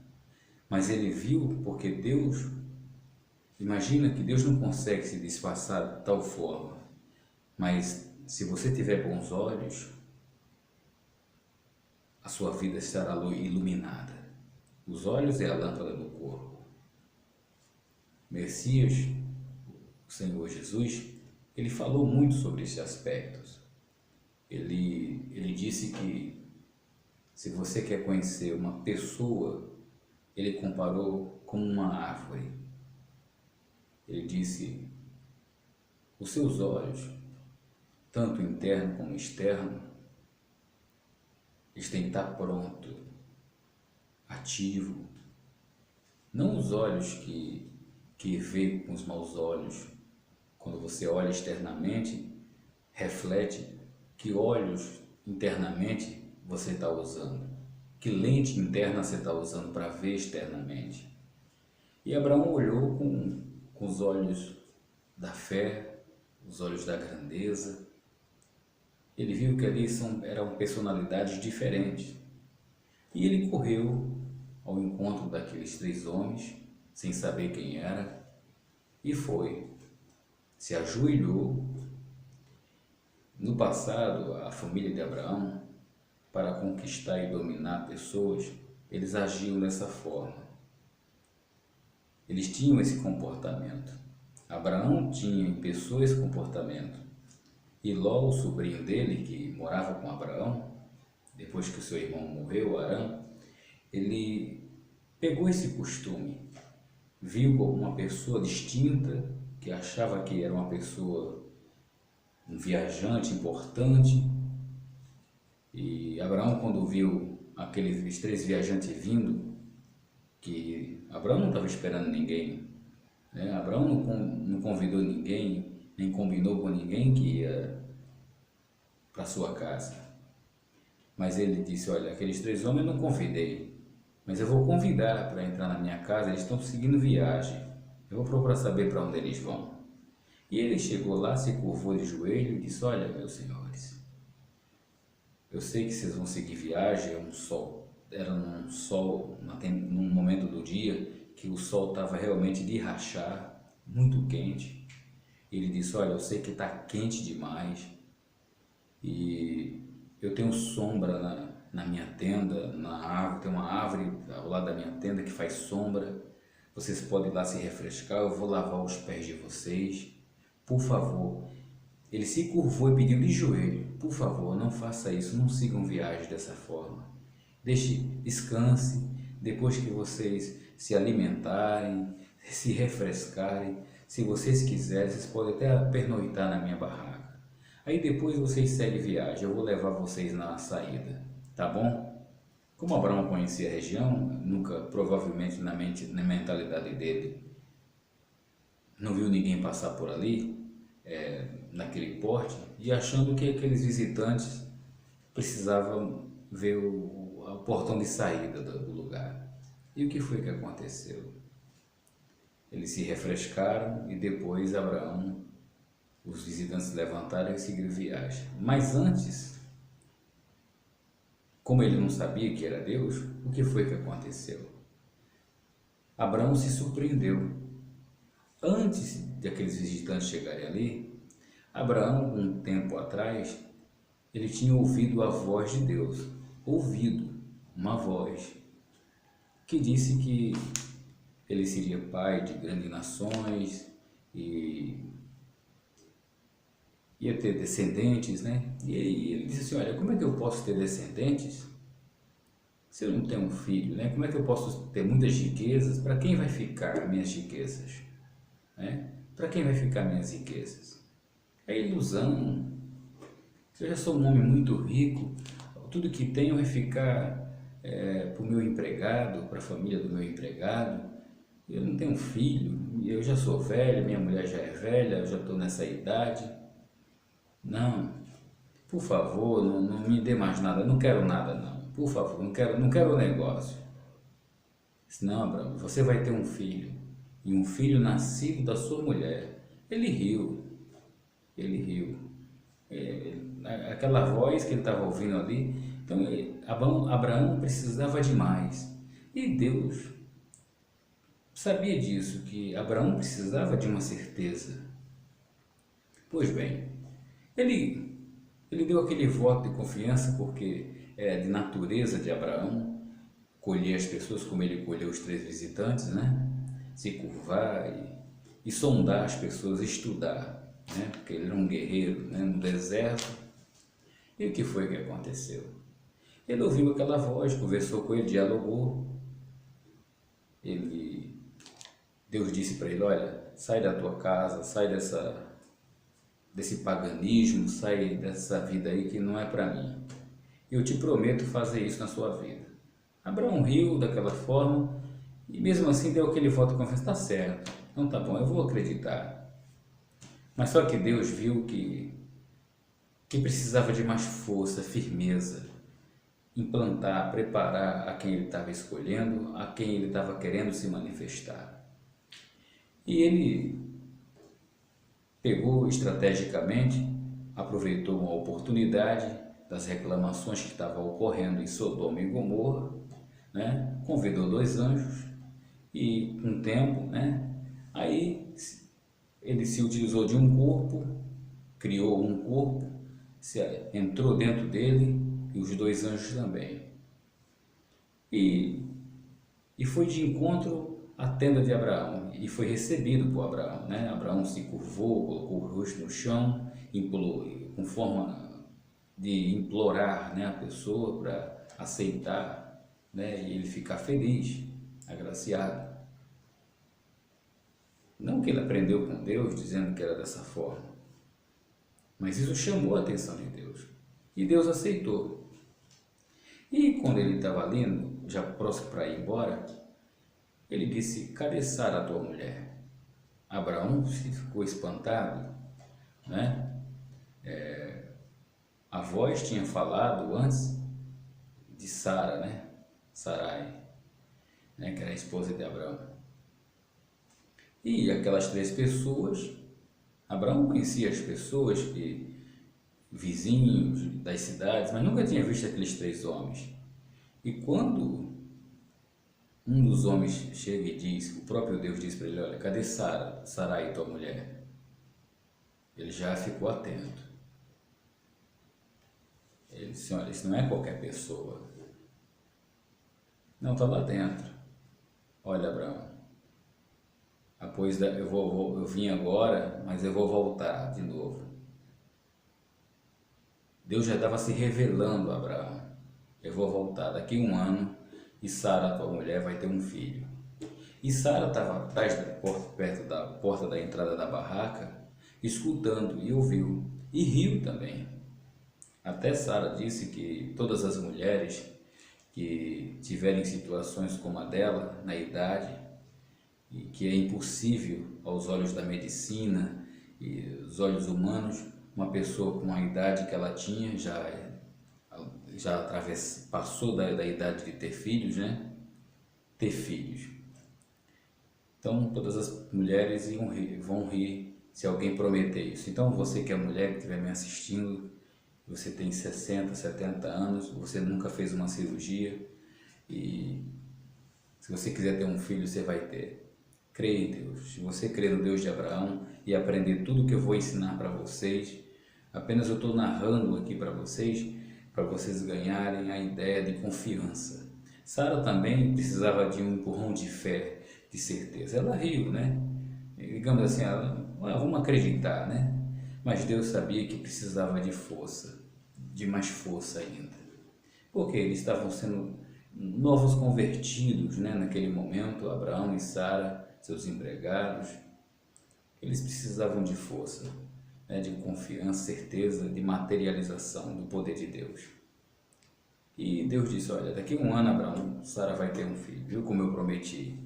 [SPEAKER 1] mas ele viu porque Deus, imagina que Deus não consegue se disfarçar de tal forma, mas se você tiver bons olhos, a sua vida estará iluminada. Os olhos é a lâmpada do corpo. Messias, o Senhor Jesus, ele falou muito sobre esses aspectos. Ele disse que se você quer conhecer uma pessoa, ele comparou com uma árvore. Ele disse, os seus olhos, tanto interno como externo, eles têm que estar prontos, ativo. Não os olhos que vê com os maus olhos. Quando você olha externamente, reflete que olhos internamente você está usando, que lente interna você está usando para ver externamente. E Abraão olhou com os olhos da fé, os olhos da grandeza. Ele viu que ali eram personalidades diferentes. E ele correu ao encontro daqueles três homens, sem saber quem era, e foi, se ajoelhou. No passado, a família de Abraão, para conquistar e dominar pessoas, eles agiam dessa forma. Eles tinham esse comportamento. Abraão tinha em pessoa esse comportamento. E Ló, o sobrinho dele, que morava com Abraão, depois que o seu irmão morreu, Arã, ele pegou esse costume, viu uma pessoa distinta, que achava que era uma pessoa, um viajante importante, e Abraão, quando viu aqueles três viajantes vindo, que Abraão não estava esperando ninguém, né? Abraão não convidou ninguém, nem combinou com ninguém que ia para sua casa. Mas ele disse, olha, aqueles 3 homens eu não convidei, mas eu vou convidar para entrar na minha casa, eles estão seguindo viagem. Eu vou procurar saber para onde eles vão. E ele chegou lá, se curvou de joelho e disse, olha, meus senhores, eu sei que vocês vão seguir viagem, é um sol, era num sol, num momento do dia que o sol estava realmente de rachar, muito quente. Ele disse, olha, eu sei que está quente demais e eu tenho sombra na minha tenda, na árvore, tem uma árvore ao lado da minha tenda que faz sombra, vocês podem ir lá se refrescar, eu vou lavar os pés de vocês, por favor. Ele se curvou e pediu de joelho, por favor, não faça isso, não sigam viagem dessa forma. Descanse, depois que vocês se alimentarem, se refrescarem, se vocês quiserem, vocês podem até pernoitar na minha barraca. Aí depois vocês seguem viagem, eu vou levar vocês na saída, tá bom? Como Abraão conhecia a região, nunca, provavelmente na mentalidade dele, não viu ninguém passar por ali, naquele porte, e achando que aqueles visitantes precisavam ver o portão de saída do lugar. E o que foi que aconteceu? Eles se refrescaram e depois Abraão, os visitantes levantaram e seguiram viagem. Mas antes, como ele não sabia que era Deus, o que foi que aconteceu? Abraão se surpreendeu. Antes de aqueles visitantes chegarem ali, Abraão, um tempo atrás, ele tinha ouvido a voz de Deus, ouvido uma voz que disse que ele seria pai de grandes nações e ia ter descendentes, né? E aí ele disse assim, olha, como é que eu posso ter descendentes se eu não tenho um filho, né? Como é que eu posso ter muitas riquezas? Para quem vai ficar minhas riquezas? Né? Para quem vai ficar minhas riquezas? É ilusão. Eu já sou um homem muito rico, tudo que tenho vai ficar para o meu empregado, para a família do meu empregado. Eu não tenho filho, eu já sou velho, minha mulher já é velha, eu já estou nessa idade. Não, por favor, não me dê mais nada, não quero nada não. Por favor, não quero o negócio. Não, Abraão, você vai ter um filho, e um filho nascido da sua mulher. Ele riu. Aquela voz que ele estava ouvindo ali, então Abraão precisava de mais. E Deus sabia disso, que Abraão precisava de uma certeza. Pois bem, ele deu aquele voto de confiança porque é de natureza de Abraão colher as pessoas como ele colheu os 3 visitantes, né? Se curvar e sondar as pessoas, estudar, né? Porque ele era um guerreiro, né? No deserto. E o que foi que aconteceu? Ele ouviu aquela voz, conversou com ele, dialogou. Deus disse para ele, olha, sai da tua casa, sai desse paganismo, sai dessa vida aí que não é para mim. Eu te prometo fazer isso na sua vida. Abraão riu daquela forma e mesmo assim deu aquele voto de confiança, está certo, então tá bom, eu vou acreditar. Mas só que Deus viu que precisava de mais força, firmeza, implantar, preparar a quem ele estava escolhendo, a quem ele estava querendo se manifestar. E ele pegou estrategicamente, aproveitou uma oportunidade das reclamações que estavam ocorrendo em Sodoma e Gomorra, né? Convidou 2 anjos e com tempo, né? Aí ele se utilizou de um corpo, criou um corpo, entrou dentro dele e os 2 anjos também. E foi de encontro à tenda de Abraão e foi recebido por Abraão, né? Abraão se curvou, colocou o rosto no chão, com forma de implorar, né, a pessoa para aceitar, né, e ele ficar feliz, agraciado. Não que ele aprendeu com Deus dizendo que era dessa forma, mas isso chamou a atenção de Deus e Deus aceitou. E quando ele estava ali, já próximo para ir embora, ele disse, cadê Sara, tua mulher? Abraão ficou espantado, né? a voz tinha falado antes de Sara, né? Sarai, né? Que era a esposa de Abraão. E aquelas 3 pessoas, Abraão conhecia as pessoas, vizinhos das cidades, mas nunca tinha visto aqueles 3 homens. E quando um dos homens chega e diz, o próprio Deus diz para ele, olha, cadê Sarai, tua mulher? Ele já ficou atento. Ele disse, olha, isso não é qualquer pessoa. Não, está lá dentro. Olha, Abraão, pois eu vim agora, mas eu vou voltar de novo. Deus já estava se revelando a Abraão. Eu vou voltar daqui a 1 ano e Sara, tua mulher, vai ter um filho. E Sara estava atrás perto da porta da entrada da barraca, escutando, e ouviu, e riu também. Até Sara disse que todas as mulheres que tiverem situações como a dela, na idade, e que é impossível aos olhos da medicina e os olhos humanos, uma pessoa com a idade que ela tinha, passou da idade de ter filhos, né? Ter filhos. Então todas as mulheres vão rir se alguém prometer isso. Então você que é mulher que estiver me assistindo, você tem 60, 70 anos, você nunca fez uma cirurgia e se você quiser ter um filho, você vai ter. Creia em Deus. Se você crer no Deus de Abraão e aprender tudo que eu vou ensinar para vocês, apenas eu estou narrando aqui para vocês ganharem a ideia de confiança. Sara também precisava de um empurrão de fé, de certeza. Ela riu, né? Digamos assim, vamos acreditar, né? Mas Deus sabia que precisava de força, de mais força ainda. Porque eles estavam sendo novos convertidos, né? Naquele momento, Abraão e Sara, seus empregados, eles precisavam de força, né? De confiança, certeza, de materialização do poder de Deus. E Deus disse, olha, daqui a 1 ano, Abraão, Sara vai ter um filho, viu como eu prometi?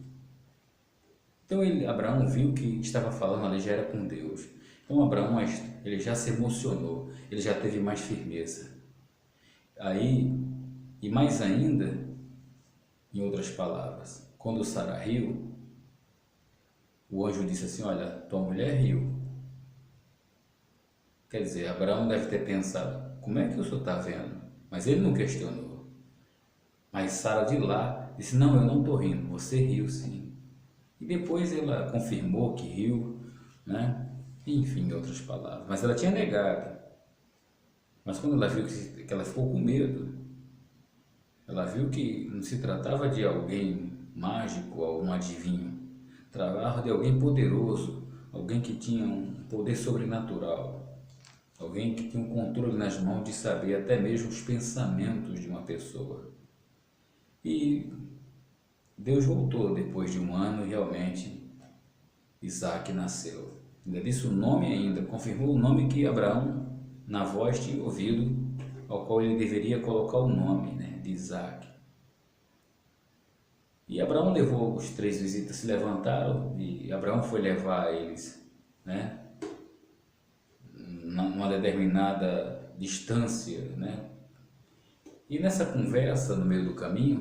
[SPEAKER 1] Então Abraão viu que estava falando ali já era com Deus. Então Abraão, ele já se emocionou, ele já teve mais firmeza. Aí, e mais ainda, em outras palavras, quando Sara riu, o anjo disse assim, olha, tua mulher riu. Quer dizer, Abraão deve ter pensado, como é que o senhor está vendo? Mas ele não questionou. Mas Sara de lá disse, não, eu não estou rindo, você riu sim. E depois ela confirmou que riu, né? Enfim, em outras palavras. Mas ela tinha negado. Mas quando ela viu que ela ficou com medo, ela viu que não se tratava de alguém mágico ou um adivinho. Tratava de alguém poderoso, alguém que tinha um poder sobrenatural, alguém que tinha um controle nas mãos de saber até mesmo os pensamentos de uma pessoa. E Deus voltou depois de 1 ano e realmente Isaac nasceu. Ainda disse o nome ainda, confirmou o nome que Abraão, na voz, tinha ouvido, ao qual ele deveria colocar o nome, né, de Isaac. E Abraão levou os 3 visitas, se levantaram e Abraão foi levar eles, né, numa determinada distância, né. E nessa conversa, no meio do caminho,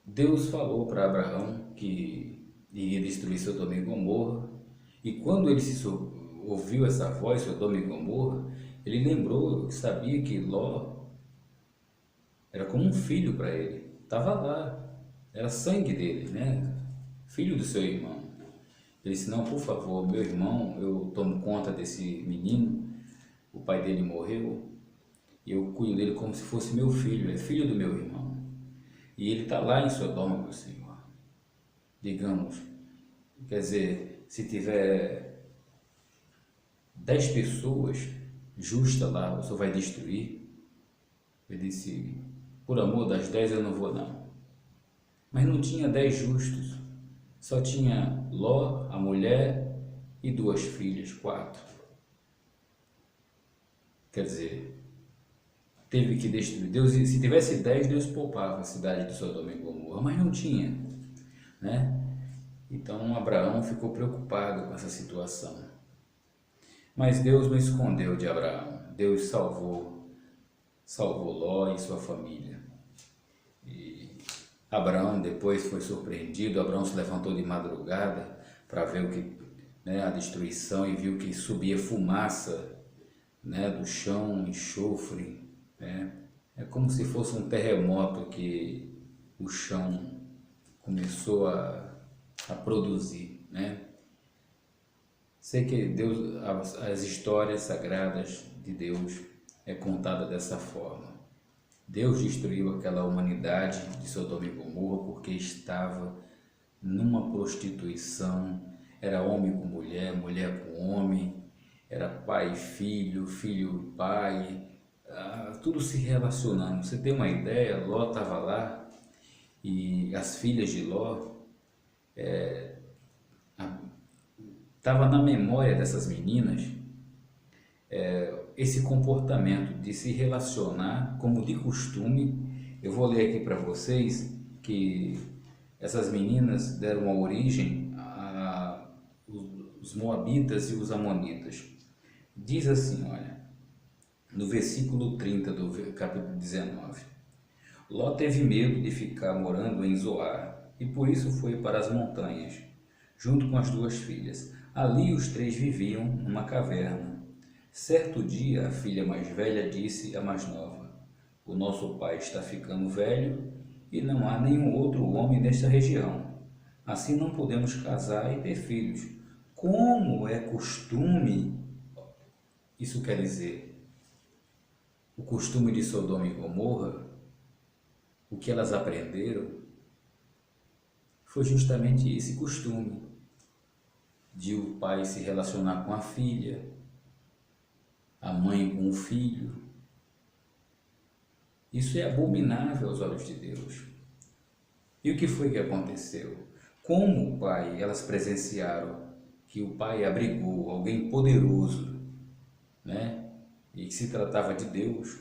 [SPEAKER 1] Deus falou para Abraão que iria destruir Sodoma e Gomorra, e quando ele ouviu essa voz, Sodoma e Gomorra, ele lembrou, sabia que Ló era como um filho para ele, estava lá, era sangue dele, né? Filho do seu irmão. Ele disse, não, por favor, meu irmão, eu tomo conta desse menino, o pai dele morreu, e eu cuido dele como se fosse meu filho, é filho do meu irmão. E ele está lá em Sodoma, meu Senhor. Digamos, quer dizer, se tiver 10 pessoas justas lá, o Senhor vai destruir? Ele disse, por amor das 10 eu não vou não. Mas não tinha 10 justos, só tinha Ló, a mulher e 2 filhas, 4. Quer dizer, teve que destruir. Deus, se tivesse 10, Deus poupava a cidade de Sodoma e Gomorra, mas não tinha, né? Então Abraão ficou preocupado com essa situação. Mas Deus não escondeu de Abraão. Deus salvou Ló e sua família. E Abraão depois foi surpreendido. Abraão se levantou de madrugada para ver o que, né, a destruição, e viu que subia fumaça, né, do chão, enxofre, né? É como se fosse um terremoto que o chão começou a produzir, né? Sei que Deus, as histórias sagradas de Deus é contada dessa forma. Deus destruiu aquela humanidade de Sodoma e Gomorra porque estava numa prostituição, era homem com mulher, mulher com homem, era pai e filho, filho e pai, tudo se relacionando. Você tem uma ideia, Ló estava lá e as filhas de Ló, estava na memória dessas meninas esse comportamento de se relacionar como de costume. Eu vou ler aqui para vocês que essas meninas deram a origem os moabitas e os amonitas. Diz assim, olha, no versículo 30 do capítulo 19: Ló teve medo de ficar morando em Zoar e por isso foi para as montanhas, junto com as duas filhas. Ali os três viviam numa caverna. Certo dia, a filha mais velha disse à mais nova: O nosso pai está ficando velho e não há nenhum outro homem nesta região. Assim não podemos casar e ter filhos. Como é costume, isso quer dizer, o costume de Sodoma e Gomorra, o que elas aprenderam foi justamente esse costume de o pai se relacionar com a filha, a mãe com o filho. Isso é abominável aos olhos de Deus. E o que foi que aconteceu? Como o pai, elas presenciaram que o pai abrigou alguém poderoso, né? E que se tratava de Deus.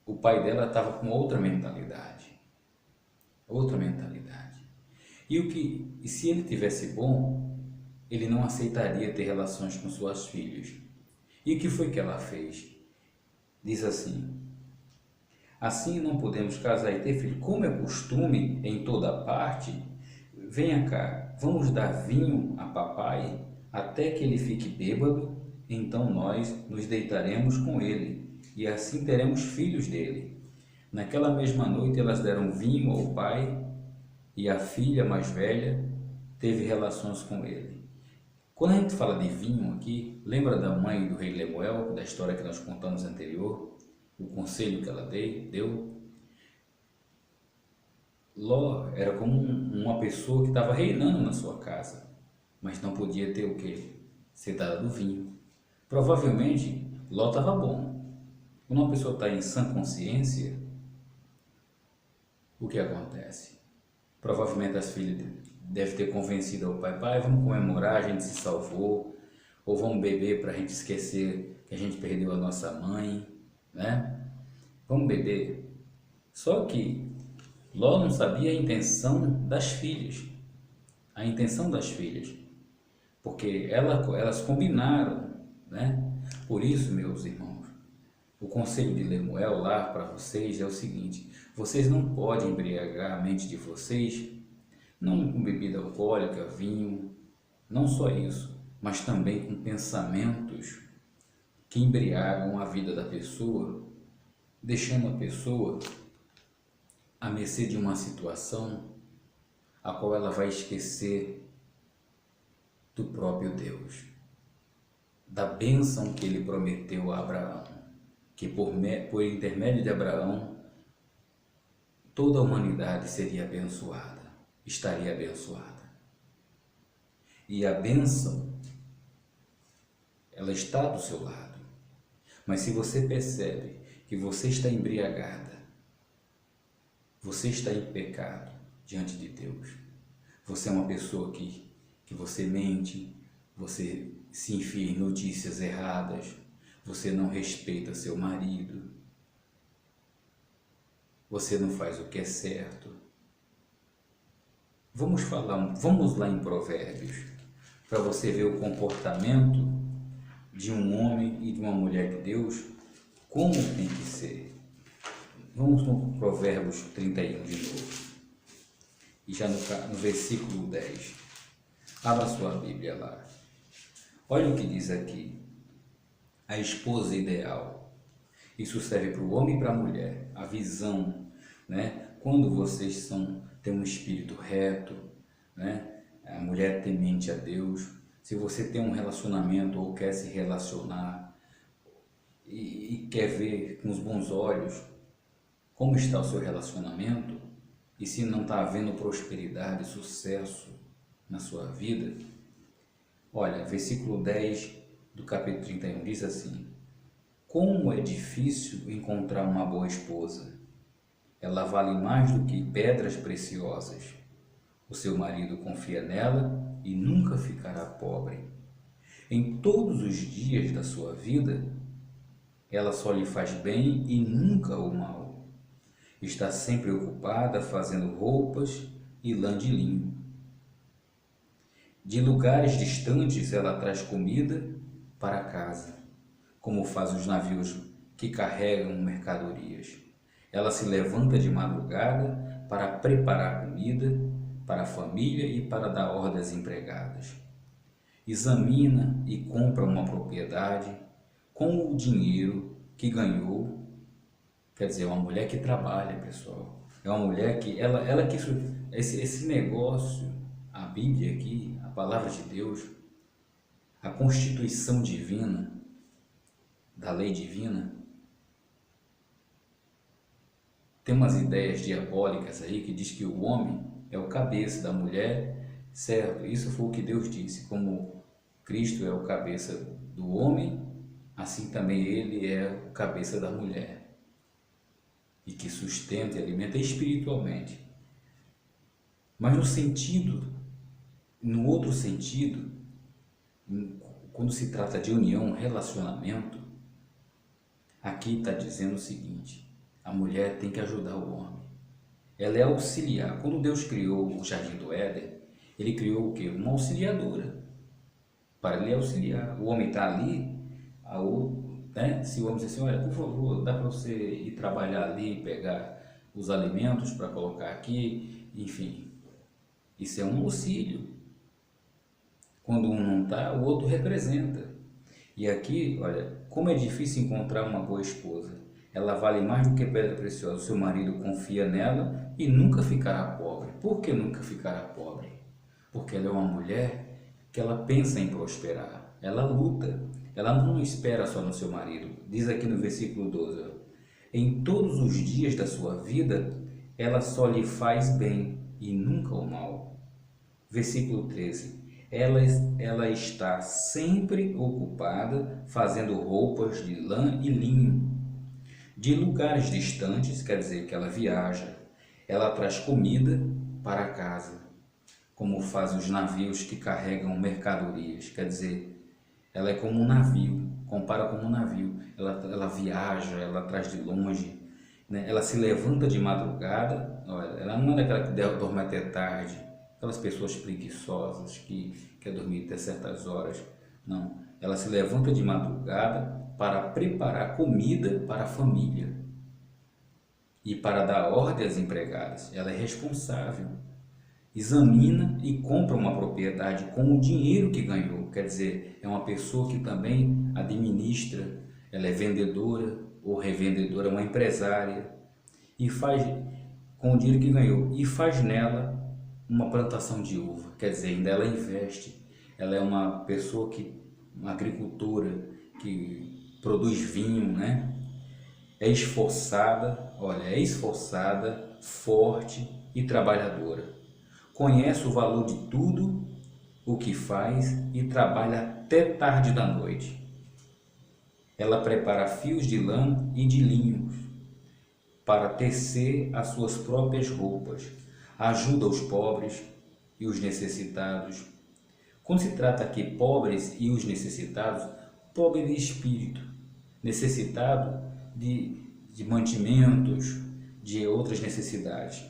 [SPEAKER 1] O pai dela estava com outra mentalidade. E se ele tivesse bom, ele não aceitaria ter relações com suas filhas. E o que foi que ela fez? Diz assim: Assim não podemos casar e ter filho, como é costume em toda parte. Venha cá, vamos dar vinho a papai até que ele fique bêbado, então nós nos deitaremos com ele e assim teremos filhos dele. Naquela mesma noite elas deram vinho ao pai e a filha mais velha teve relações com ele. Quando a gente fala de vinho aqui, lembra da mãe do rei Lemuel, da história que nós contamos anterior, o conselho que ela deu? Ló era como uma pessoa que estava reinando na sua casa, mas não podia ter o quê? Ser dada do vinho. Provavelmente Ló estava bom. Quando uma pessoa está em sã consciência, o que acontece? Provavelmente as filhas devem ter convencido o pai, vamos comemorar, a gente se salvou, ou vamos beber para a gente esquecer que a gente perdeu a nossa mãe, né? Vamos beber. Só que Ló não sabia a intenção das filhas, porque elas combinaram, né? Por isso, meus irmãos, o conselho de Lemuel lá para vocês é o seguinte: vocês não podem embriagar a mente de vocês, não com bebida alcoólica, vinho, não só isso, mas também com pensamentos que embriagam a vida da pessoa, deixando a pessoa à mercê de uma situação a qual ela vai esquecer do próprio Deus, da bênção que ele prometeu a Abraão, que por intermédio de Abraão toda a humanidade seria abençoada, estaria abençoada. E a bênção, ela está do seu lado. Mas se você percebe que você está embriagada, você está em pecado diante de Deus, você é uma pessoa que você mente, você se enfia em notícias erradas, você não respeita seu marido, você não faz o que é certo. Vamos lá em Provérbios. para você ver o comportamento de um homem e de uma mulher de Deus, como tem que ser. Vamos no Provérbios 31 de novo, e já no versículo 10. Abra sua Bíblia lá. Olha o que diz aqui. A esposa ideal. Isso serve para o homem e para a mulher. A visão, né? Quando vocês têm um espírito reto, né? A mulher temente a Deus. Se você tem um relacionamento ou quer se relacionar e quer ver com os bons olhos como está o seu relacionamento, e se não está havendo prosperidade, sucesso na sua vida, olha, versículo 10 do capítulo 31 diz assim: como é difícil encontrar uma boa esposa, ela vale mais do que pedras preciosas. O seu marido confia nela e nunca ficará pobre. Em todos os dias da sua vida, ela só lhe faz bem e nunca o mal. Está sempre ocupada fazendo roupas e lã de linho. De lugares distantes ela traz comida para casa, como faz os navios que carregam mercadorias. Ela se levanta de madrugada para preparar comida para a família e para dar ordem às empregadas. Examina e compra uma propriedade com o dinheiro que ganhou. Quer dizer, é uma mulher que trabalha, pessoal. É uma mulher que, ela que esse negócio, a Bíblia aqui, a palavra de Deus, a constituição divina, da lei divina, tem umas ideias diabólicas aí que diz que o homem é o cabeça da mulher, certo? Isso foi o que Deus disse, como Cristo é o cabeça do homem, assim também ele é o cabeça da mulher. E que sustenta e alimenta espiritualmente. Mas no outro sentido, quando se trata de união, relacionamento, aqui está dizendo o seguinte: a mulher tem que ajudar o homem. Ela é auxiliar. Quando Deus criou o Jardim do Éden, ele criou o quê? Uma auxiliadora, para lhe auxiliar. O homem está ali, né? Se o homem diz assim: olha, por favor, dá para você ir trabalhar ali, pegar os alimentos para colocar aqui, enfim, isso é um auxílio. Quando um não está, o outro representa. E aqui, olha, como é difícil encontrar uma boa esposa. Ela vale mais do que pedra preciosa. O seu marido confia nela e nunca ficará pobre. Por que nunca ficará pobre? Porque ela é uma mulher que ela pensa em prosperar. Ela luta. Ela não espera só no seu marido. Diz aqui no versículo 12, ó, em todos os dias da sua vida, ela só lhe faz bem e nunca o mal. Versículo 13, ela está sempre ocupada fazendo roupas de lã e linho. De lugares distantes, quer dizer que ela viaja, ela traz comida para casa, como fazem os navios que carregam mercadorias, quer dizer, ela é como um navio, compara como um navio. Ela viaja, ela traz de longe, né? Ela se levanta de madrugada. Olha, ela não é daquela que dorme até tarde, aquelas pessoas preguiçosas que quer dormir até certas horas. Não, ela se levanta de madrugada para preparar comida para a família e para dar ordem às empregadas. Ela é responsável. Examina e compra uma propriedade com o dinheiro que ganhou. Quer dizer, é uma pessoa que também administra, ela é vendedora ou revendedora, uma empresária, e faz com o dinheiro que ganhou, e faz nela uma plantação de uva. Quer dizer, ainda ela investe. Ela é uma pessoa uma agricultora que produz vinho, né? É esforçada, olha, é esforçada, forte e trabalhadora. Conhece o valor de tudo o que faz e trabalha até tarde da noite. Ela prepara fios de lã e de linho para tecer as suas próprias roupas. Ajuda os pobres e os necessitados. Quando se trata aqui pobres e os necessitados, pobre de espírito, necessitado de mantimentos, de outras necessidades.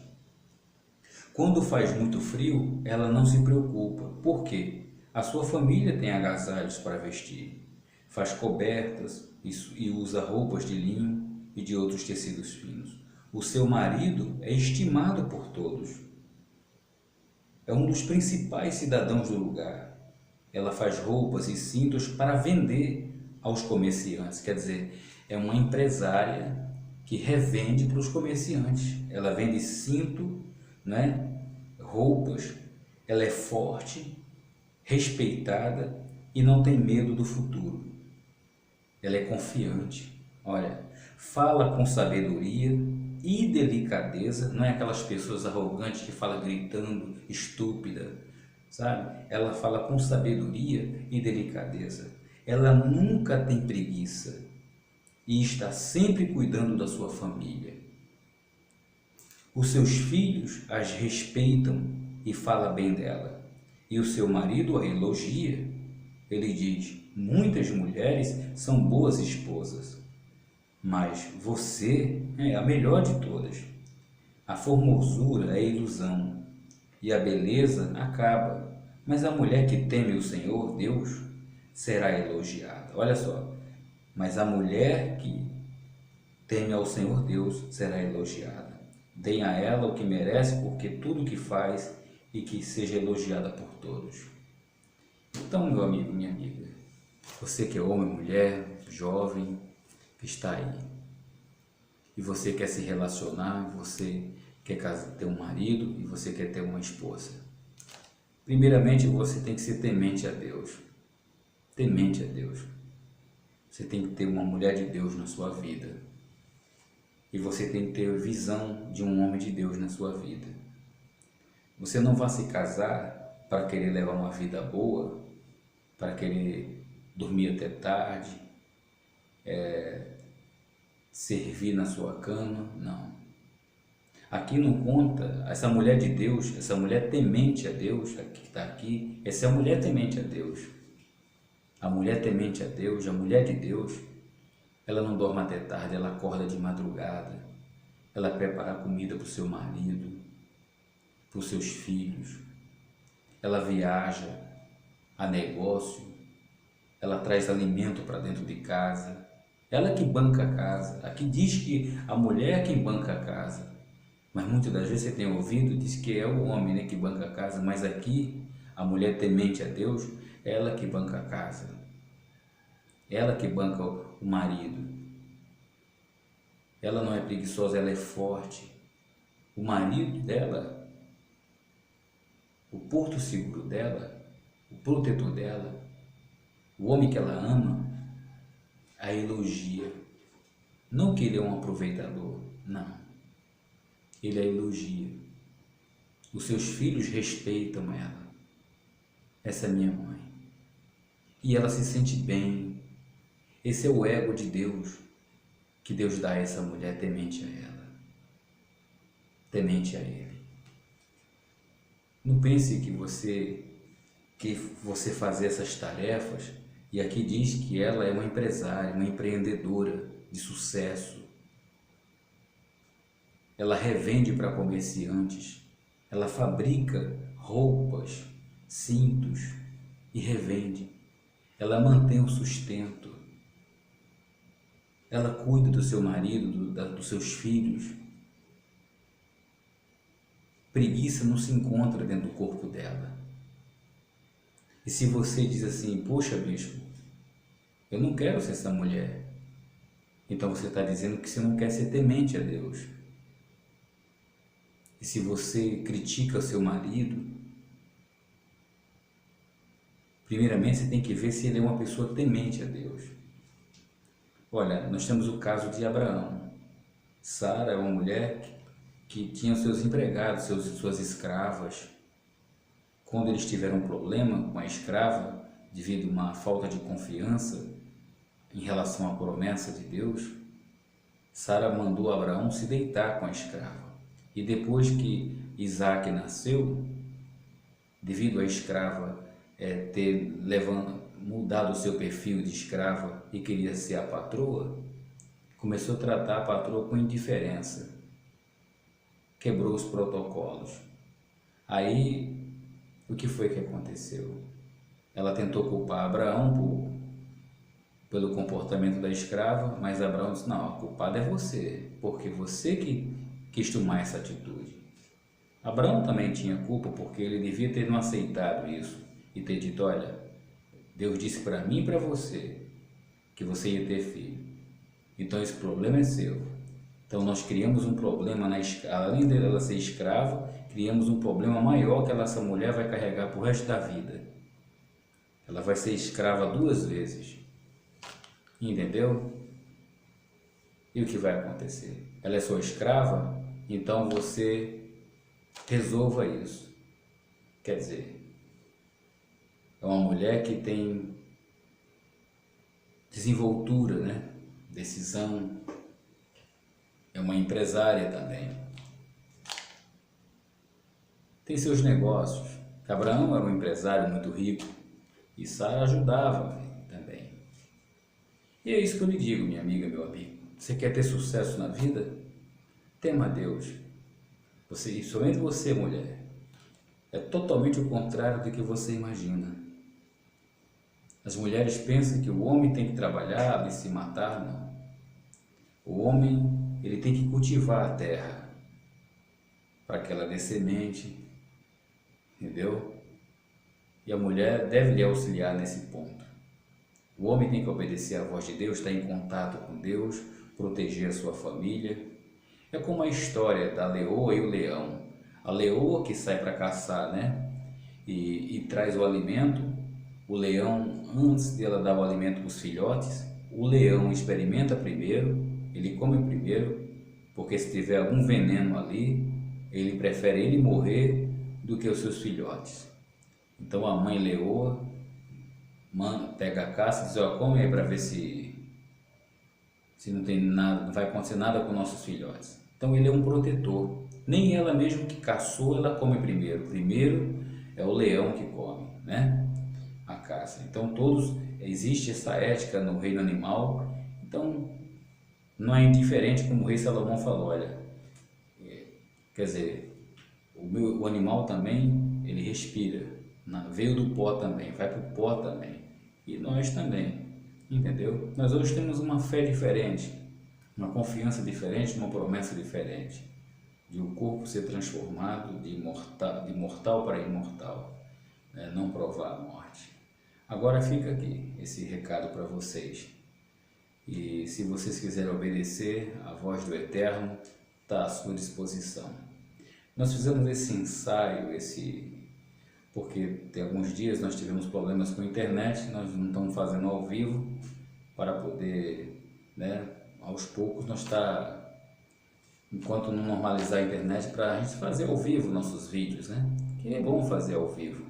[SPEAKER 1] Quando faz muito frio, ela não se preocupa. Por quê? A sua família tem agasalhos para vestir, faz cobertas e usa roupas de linho e de outros tecidos finos. O seu marido é estimado por todos. É um dos principais cidadãos do lugar. Ela faz roupas e cintos para vender aos comerciantes, quer dizer, é uma empresária que revende para os comerciantes. Ela vende cinto, né? Roupas, ela é forte, respeitada e não tem medo do futuro. Ela é confiante. Olha, fala com sabedoria e delicadeza, não é aquelas pessoas arrogantes que falam gritando, estúpida, sabe? Ela fala com sabedoria e delicadeza. Ela nunca tem preguiça e está sempre cuidando da sua família. Os seus filhos as respeitam e fala bem dela. E o seu marido a elogia. Ele diz: muitas mulheres são boas esposas, mas você é a melhor de todas. A formosura é ilusão e a beleza acaba, mas a mulher que teme o Senhor Deus será elogiada. Olha só, mas a mulher que teme ao Senhor Deus será elogiada. Deem a ela o que merece, porque tudo o que faz e que seja elogiada por todos. Então, meu amigo, minha amiga, você que é homem, mulher, jovem, que está aí, e você quer se relacionar, você quer ter um marido e você quer ter uma esposa. Primeiramente, você tem que ser temente a Deus. Temente a Deus. Você tem que ter uma mulher de Deus na sua vida. E você tem que ter visão de um homem de Deus na sua vida. Você não vai se casar para querer levar uma vida boa, para querer dormir até tarde, servir na sua cama, não. Aqui não conta, essa mulher de Deus, essa mulher temente a Deus, que está aqui, essa é a mulher temente a Deus. A mulher temente a Deus, a mulher de Deus, ela não dorme até tarde, ela acorda de madrugada, ela prepara comida para o seu marido, para os seus filhos, ela viaja a negócio, ela traz alimento para dentro de casa, ela que banca a casa. Aqui diz que a mulher é quem banca a casa, mas muitas das vezes você tem ouvido, diz que é o homem, né, que banca a casa, mas aqui a mulher temente a Deus, ela que banca a casa, ela que banca o marido. Ela não é preguiçosa, ela é forte. O marido dela, o porto seguro dela, o protetor dela, o homem que ela ama, a elogia. Não que ele é um aproveitador, não. Ele a elogia. Os seus filhos respeitam ela. Essa é minha mãe. E ela se sente bem. Esse é o ego de Deus, que Deus dá a essa mulher temente a ela, temente a Ele. Não pense que você fazer essas tarefas, e aqui diz que ela é uma empresária, uma empreendedora de sucesso. Ela revende para comerciantes, ela fabrica roupas, cintos e revende. Ela mantém o sustento. Ela cuida do seu marido, dos seus filhos. Preguiça não se encontra dentro do corpo dela. E se você diz assim: poxa, bispo, eu não quero ser essa mulher, então você está dizendo que você não quer ser temente a Deus. E se você critica o seu marido, primeiramente você tem que ver se ele é uma pessoa temente a Deus. Olha, nós temos o caso de Abraão. Sara é uma mulher que tinha seus empregados, suas escravas. Quando eles tiveram um problema com a escrava, devido a uma falta de confiança em relação à promessa de Deus, Sara mandou Abraão se deitar com a escrava. E depois que Isaac nasceu, devido à escrava ter mudado o seu perfil de escrava e queria ser a patroa, começou a tratar a patroa com indiferença, quebrou os protocolos. Aí, o que foi que aconteceu? Ela tentou culpar Abraão pelo comportamento da escrava, mas Abraão disse, não, a culpada é você, porque você que quis tomar essa atitude. Abraão também tinha culpa, porque ele devia ter não aceitado isso e ter dito, olha, Deus disse para mim e para você que você ia ter filho, então esse problema é seu. Então nós criamos um problema, além dela ser escrava, criamos um problema maior que essa mulher vai carregar para o resto da vida. Ela vai ser escrava 2 vezes, entendeu? E o que vai acontecer? Ela é sua escrava, então você resolva isso. Quer dizer, é uma mulher que tem desenvoltura, né? Decisão, é uma empresária também. Tem seus negócios. Abraão era um empresário muito rico e Sara ajudava também. E é isso que eu lhe digo, minha amiga, meu amigo. Você quer ter sucesso na vida? Tema a Deus. E somente você, mulher, é totalmente o contrário do que você imagina. As mulheres pensam que o homem tem que trabalhar e se matar, não. O homem, ele tem que cultivar a terra para que ela dê semente, entendeu? E a mulher deve lhe auxiliar nesse ponto. O homem tem que obedecer à voz de Deus, estar em contato com Deus, proteger a sua família. É como a história da leoa e o leão. A leoa que sai para caçar, né? E traz o alimento. O leão, antes dela dar o alimento para os filhotes, o leão experimenta primeiro, ele come primeiro, porque se tiver algum veneno ali, ele prefere ele morrer do que os seus filhotes. Então a mãe leoa pega a caça e diz, ó, come aí para ver se não tem nada, não vai acontecer nada com nossos filhotes. Então ele é um protetor. Nem ela mesmo que caçou, ela come primeiro. Primeiro é o leão que come, né? A caça. Então existe essa ética no reino animal. Então não é indiferente como o rei Salomão falou, olha, quer dizer, o animal também, ele respira, veio do pó também, vai para o pó também, e nós também, entendeu? Nós hoje temos uma fé diferente, uma confiança diferente, uma promessa diferente, de o corpo ser transformado de mortal para imortal, né? Não provar a morte. Agora fica aqui esse recado para vocês. E se vocês quiserem obedecer, a voz do Eterno está à sua disposição. Nós fizemos esse ensaio, porque tem alguns dias nós tivemos problemas com a internet, nós não estamos fazendo ao vivo para poder, né, aos poucos enquanto não normalizar a internet, para a gente fazer ao vivo nossos vídeos, né? Que é bom fazer ao vivo.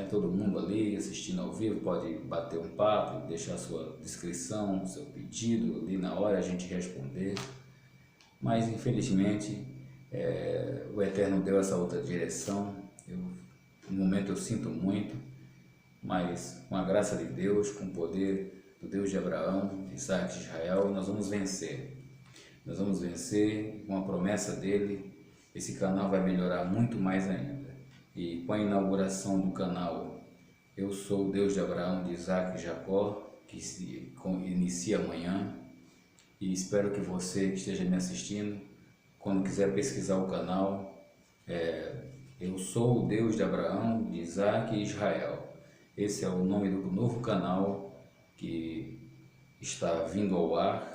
[SPEAKER 1] Todo mundo ali assistindo ao vivo pode bater um papo, deixar sua descrição, seu pedido ali na hora a gente responder, mas infelizmente o Eterno deu essa outra direção. No momento eu sinto muito, mas com a graça de Deus, com o poder do Deus de Abraão, de Isaac e de Israel, nós vamos vencer. Nós vamos vencer, com a promessa dele, esse canal vai melhorar muito mais ainda. E com a inauguração do canal Eu Sou o Deus de Abraão, de Isaac e Jacó, que inicia amanhã, e espero que você que esteja me assistindo, quando quiser pesquisar o canal, Eu Sou o Deus de Abraão, de Isaac e Israel. Esse é o nome do novo canal que está vindo ao ar.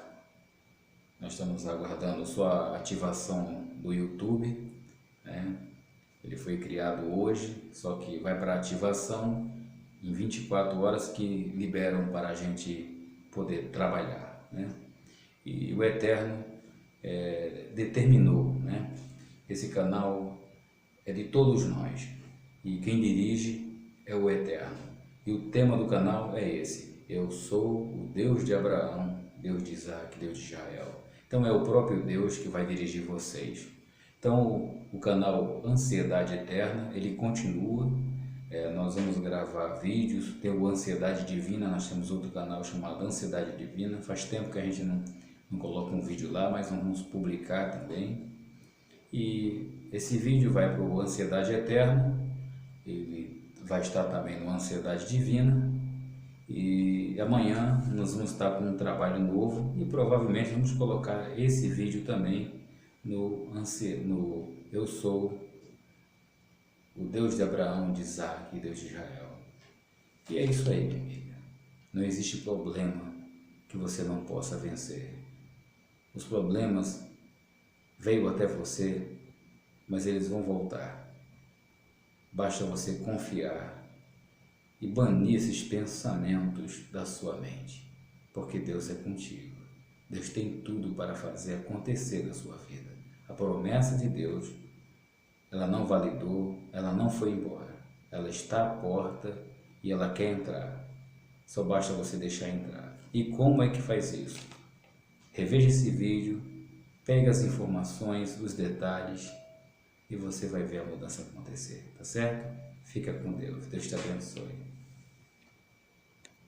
[SPEAKER 1] Nós estamos aguardando sua ativação do YouTube, né? Ele foi criado hoje, só que vai para ativação em 24 horas que liberam para a gente poder trabalhar, né? E o Eterno determinou, né? Esse canal é de todos nós e quem dirige é o Eterno. E o tema do canal é esse: Eu sou o Deus de Abraão, Deus de Isaac, Deus de Israel. Então é o próprio Deus que vai dirigir vocês. Então o canal Ansiedade Eterna, ele continua, nós vamos gravar vídeos, tem o Ansiedade Divina, nós temos outro canal chamado Ansiedade Divina, faz tempo que a gente não coloca um vídeo lá, mas nós vamos publicar também. E esse vídeo vai para o Ansiedade Eterna, ele vai estar também no Ansiedade Divina. E amanhã nós vamos estar com um trabalho novo e provavelmente vamos colocar esse vídeo também no Eu Sou o Deus de Abraão, de Isaac e Deus de Israel. E é isso aí, minha amiga. Não existe problema que você não possa vencer. Os problemas veio até você, mas eles vão voltar. Basta você confiar e banir esses pensamentos da sua mente, porque Deus é contigo. Deus tem tudo para fazer acontecer na sua vida. A promessa de Deus, ela não validou, ela não foi embora. Ela está à porta e ela quer entrar. Só basta você deixar entrar. E como é que faz isso? Reveja esse vídeo, pegue as informações, os detalhes e você vai ver a mudança acontecer, tá certo? Fica com Deus. Deus te abençoe.